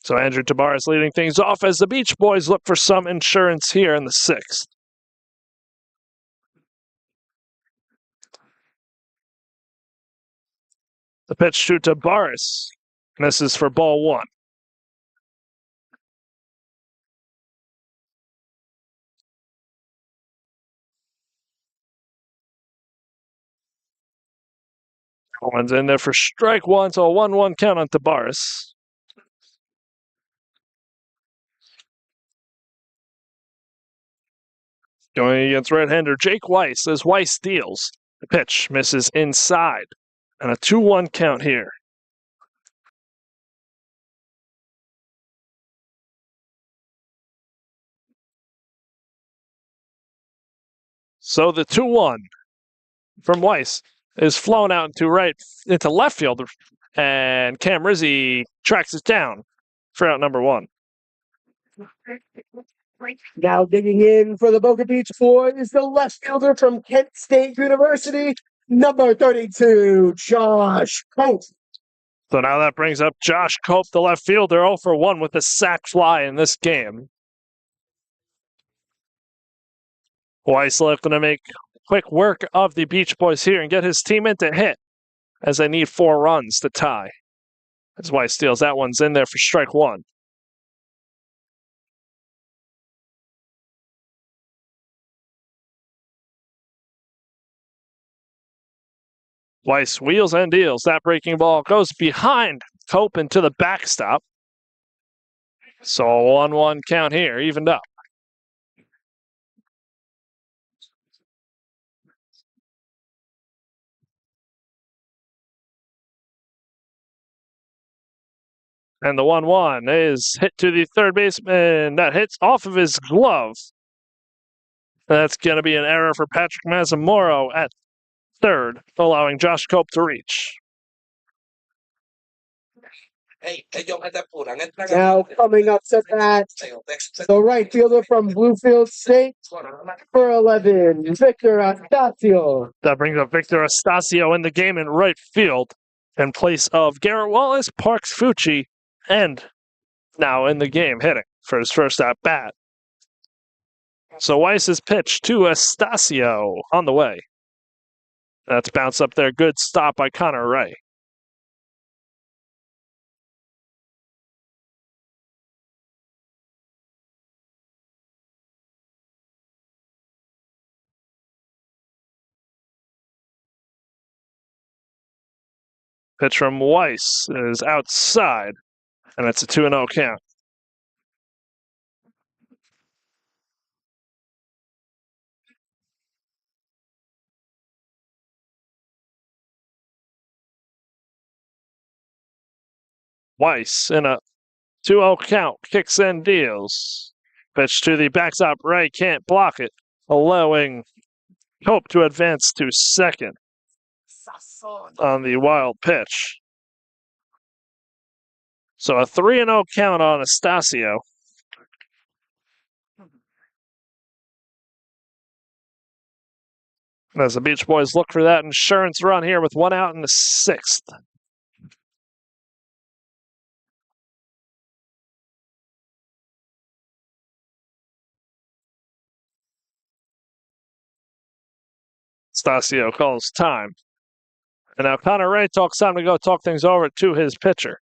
So Andrew Tabaris leading things off as the Beach Boys look for some insurance here in the 6th. The pitch to Tabaris. Misses for ball one. One's in there for strike one, so a 1-1 count on Tabaris. Going against right-hander Jake Weiss as Weiss deals. The pitch misses inside. And a 2-1 count here. So the 2-1 from Weiss is flown out into left field, and Cam Rizzi tracks it down for out number one. Now digging in for the Boca Beach Boys is the left fielder from Kent State University, number 32, Josh Cope. So now that brings up Josh Cope, the left fielder, 0 for 1 with a sac fly in this game. Weiss looking to make quick work of the Beach Boys here and get his team into hit as they need 4 runs to tie. As Weiss steals, that one's in there for strike one. Weiss wheels and deals. That breaking ball goes behind Cope into the backstop. So a 1-1 count here, evened up. And the 1-1 is hit to the third baseman. That hits off of his glove. That's going to be an error for Patrick Mazzamoro at third, allowing Josh Cope to reach. Now coming up to bat, the right fielder from Bluefield State, for 11, Victor Astacio. That brings up Victor Astacio in the game in right field in place of Garrett Wallace, Parks Fucci, and now in the game hitting for his first at bat. So Weiss's pitch to Astacio on the way. That's bounced up there. Good stop by Connor Ray. Pitch from Weiss is outside, and it's a 2-0 count. Weiss in a 2-0 count, kicks and deals. Pitch to the backstop, Ray can't block it, allowing Cope to advance to second on the wild pitch. So a 3-0 count on Astacio. As the Beach Boys look for that insurance run here with 1 out in the 6th. Astacio calls time. And now Connor Ray talks time to go talk things over to his pitcher.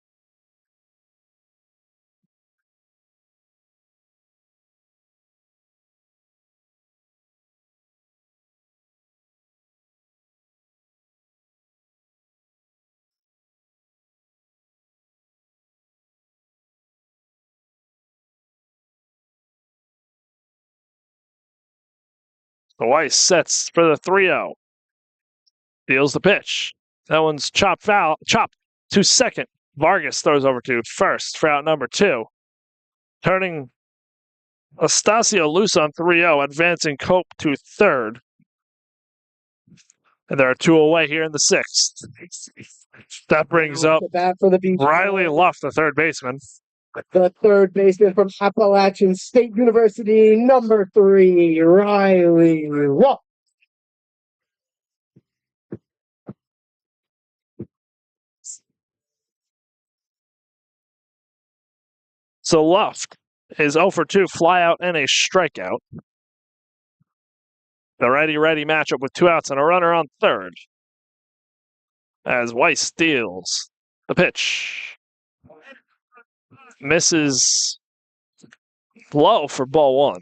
Weiss sets for the 3-0. Deals the pitch. That one's chopped to second. Vargas throws over to first for out number 2. Turning Astacio loose on 3-0, advancing Cope to third. And there are 2 away here in the 6th. That brings up Riley Luff, the third baseman. The third baseman from Appalachian State University, number 3, Riley Luff. So Luff is 0 for 2, fly out and a strikeout. The righty-righty matchup with 2 outs and a runner on third. as Weiss steals the pitch. Misses low for ball one.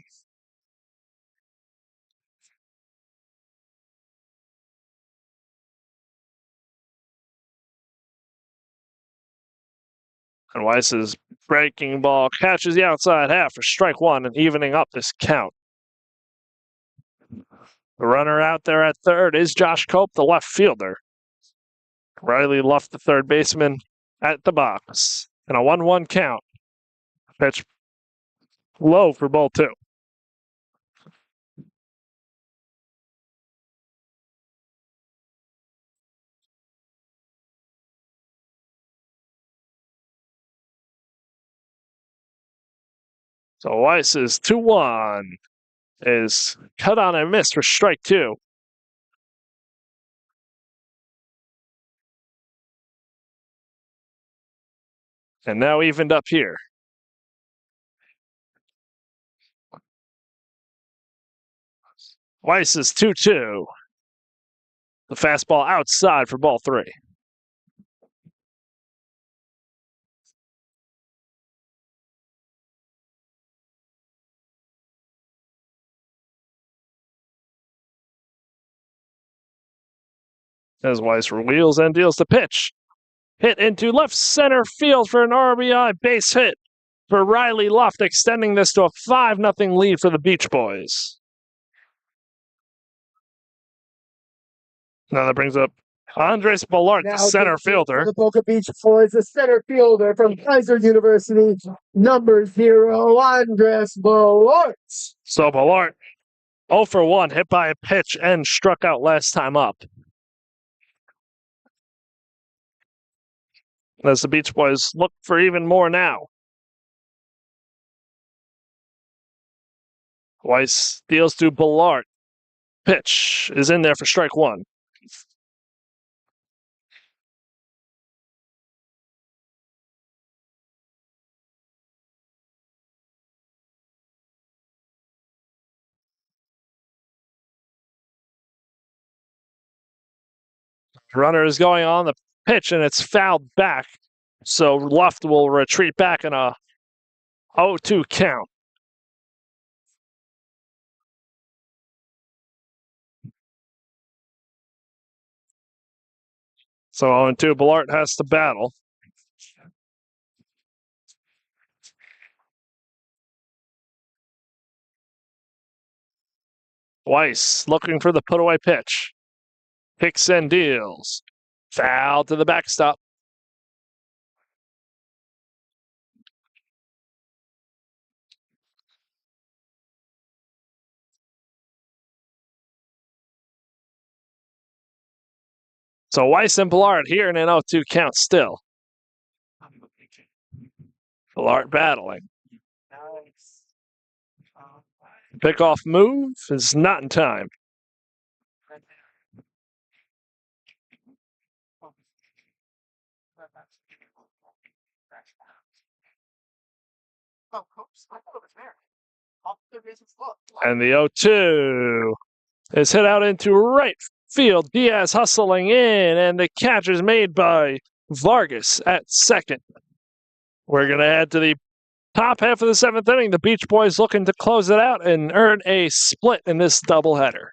And Weiss's breaking ball catches the outside half for strike one and evening up this count. The runner out there at third is Josh Cope, the left fielder. Riley Luff, the third baseman, at the box. And a 1-1 count. Pitch low for ball two. So Weiss's 2-1 is cut on and missed for strike two. And now evened up here. Weiss is 2-2. The fastball outside for ball three. As Weiss wheels and deals the pitch. Hit into left center field for an RBI base hit for Riley Luft, extending this to a 5-0 lead for the Beach Boys. Now that brings up Andres Ballart, the center fielder. The Boca Beach Boys, the center fielder from Kaiser University, number 0, Andres Ballart. So Ballart, 0 for 1, hit by a pitch and struck out last time up. As the Beach Boys look for even more now. Weiss deals to Ballart. Pitch is in there for strike one. Runner is going on the pitch and it's fouled back. So Luft will retreat back in a 0-2 count. So 0-2, Ballart has to battle. Weiss looking for the put-away pitch. Hicks and deals. Foul to the backstop. So Weiss and Ballart here in an 0-2 count still. Ballart battling. Pickoff move is not in time. And the 0-2 is hit out into right field. Diaz hustling in, and the catch is made by Vargas at second. We're going to head to the top half of the seventh inning. The Beach Boys looking to close it out and earn a split in this doubleheader.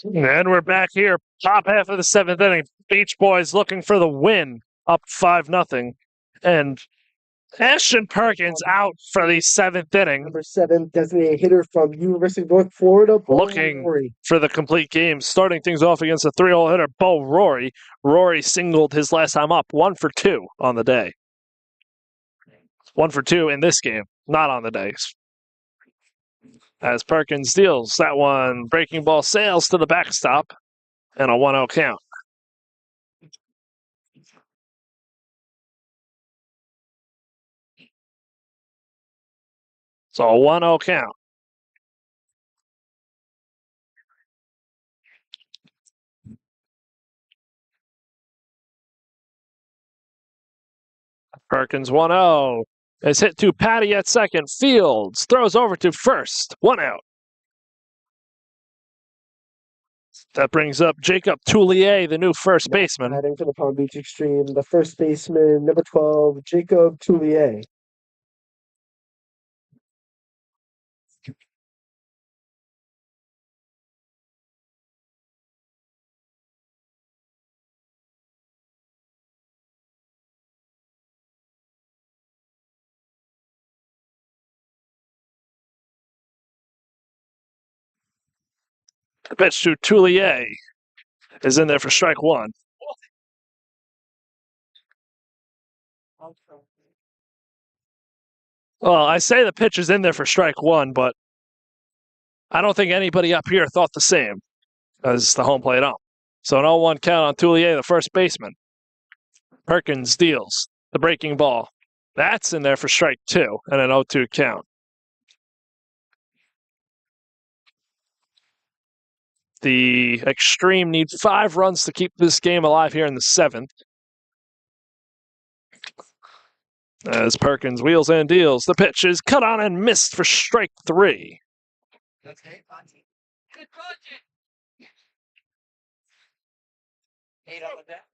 And we're back here, top half of the seventh inning. Beach Boys looking for the win, up 5-0. And Ashton Perkins out for the seventh inning. Number 7, designated hitter from University of North Florida, Bo Looking Rory. for the complete game. Starting things off against a 3-hole hitter, Bo Rory. Rory singled his last time up, 1 for 2 on the day. 1 for 2 in this game, not on the days. As Perkins deals that one, breaking ball sails to the backstop, and a 1-0 count. So a 1-0 count. Perkins 1-0. Is hit to Patty at second. Fields throws over to first. 1 out. That brings up Jacob Toulier, the new first baseman. Adding to the Palm Beach Extreme, the first baseman, number 12, Jacob Toulier. The pitch to Toulier is in there for strike 1. Well, I say the pitch is in there for strike 1, but I don't think anybody up here thought the same as the home plate ump. So an 0-1 count on Toulier, the first baseman. Perkins deals the breaking ball. That's in there for strike 2 and an 0-2 count. The Extreme need 5 runs to keep this game alive here in the 7th. As Perkins wheels and deals, the pitch is cut on and missed for strike 3. Okay, good project. 8 out of that.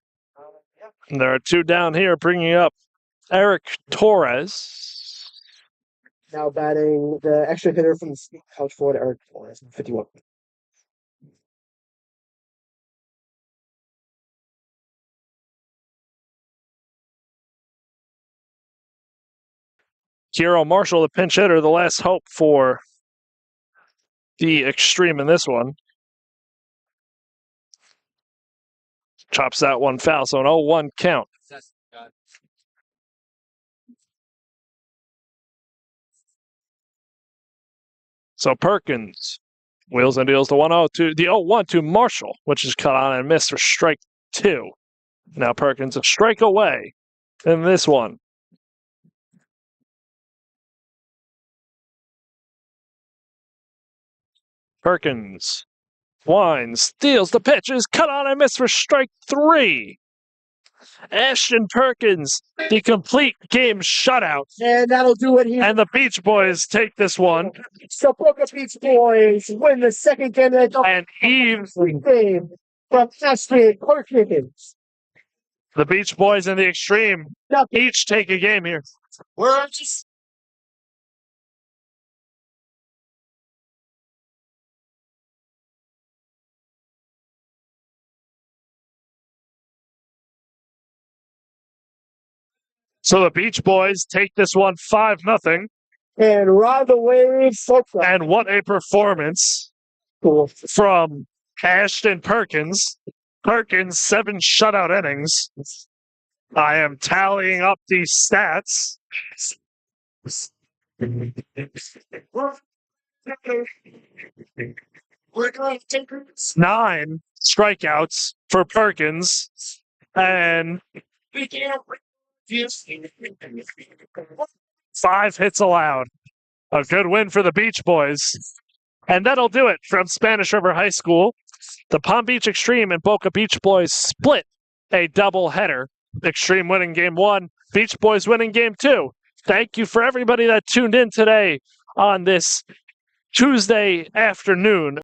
Yep. And there are 2 down here, bringing up Eric Torres. Now batting the extra hitter from South Florida, Eric Torres, 51. Hero Marshall, the pinch hitter, the last hope for the Extreme in this one. Chops that one foul, so an 0-1 count. So Perkins wheels and deals the 1-0 to the 0-1 to Marshall, which is cut on and missed for strike 2. Now Perkins a strike away in this one. Perkins winds, steals the pitch, is cut on and missed for strike 3. Ashton Perkins, the complete game shutout. And that'll do it here. And the Beach Boys take this one. So Boca Beach Boys win the second game of the And game from Ashton Perkins. the Beach Boys and the Extreme each take a game here. We're just So the Beach Boys take this one 5-0. And ride the wave, Boca. And what a performance Cool. from Ashton Perkins. Perkins, 7 shutout innings. I am tallying up these stats. we're going to take 9 strikeouts for Perkins. And we can't refuse. 5 hits allowed. A good win for the Beach Boys. And that'll do it from Spanish River High School. The Palm Beach Extreme and Boca Beach Boys split a doubleheader. Extreme winning game 1, Beach Boys winning game 2. Thank you for everybody that tuned in today on this Tuesday afternoon.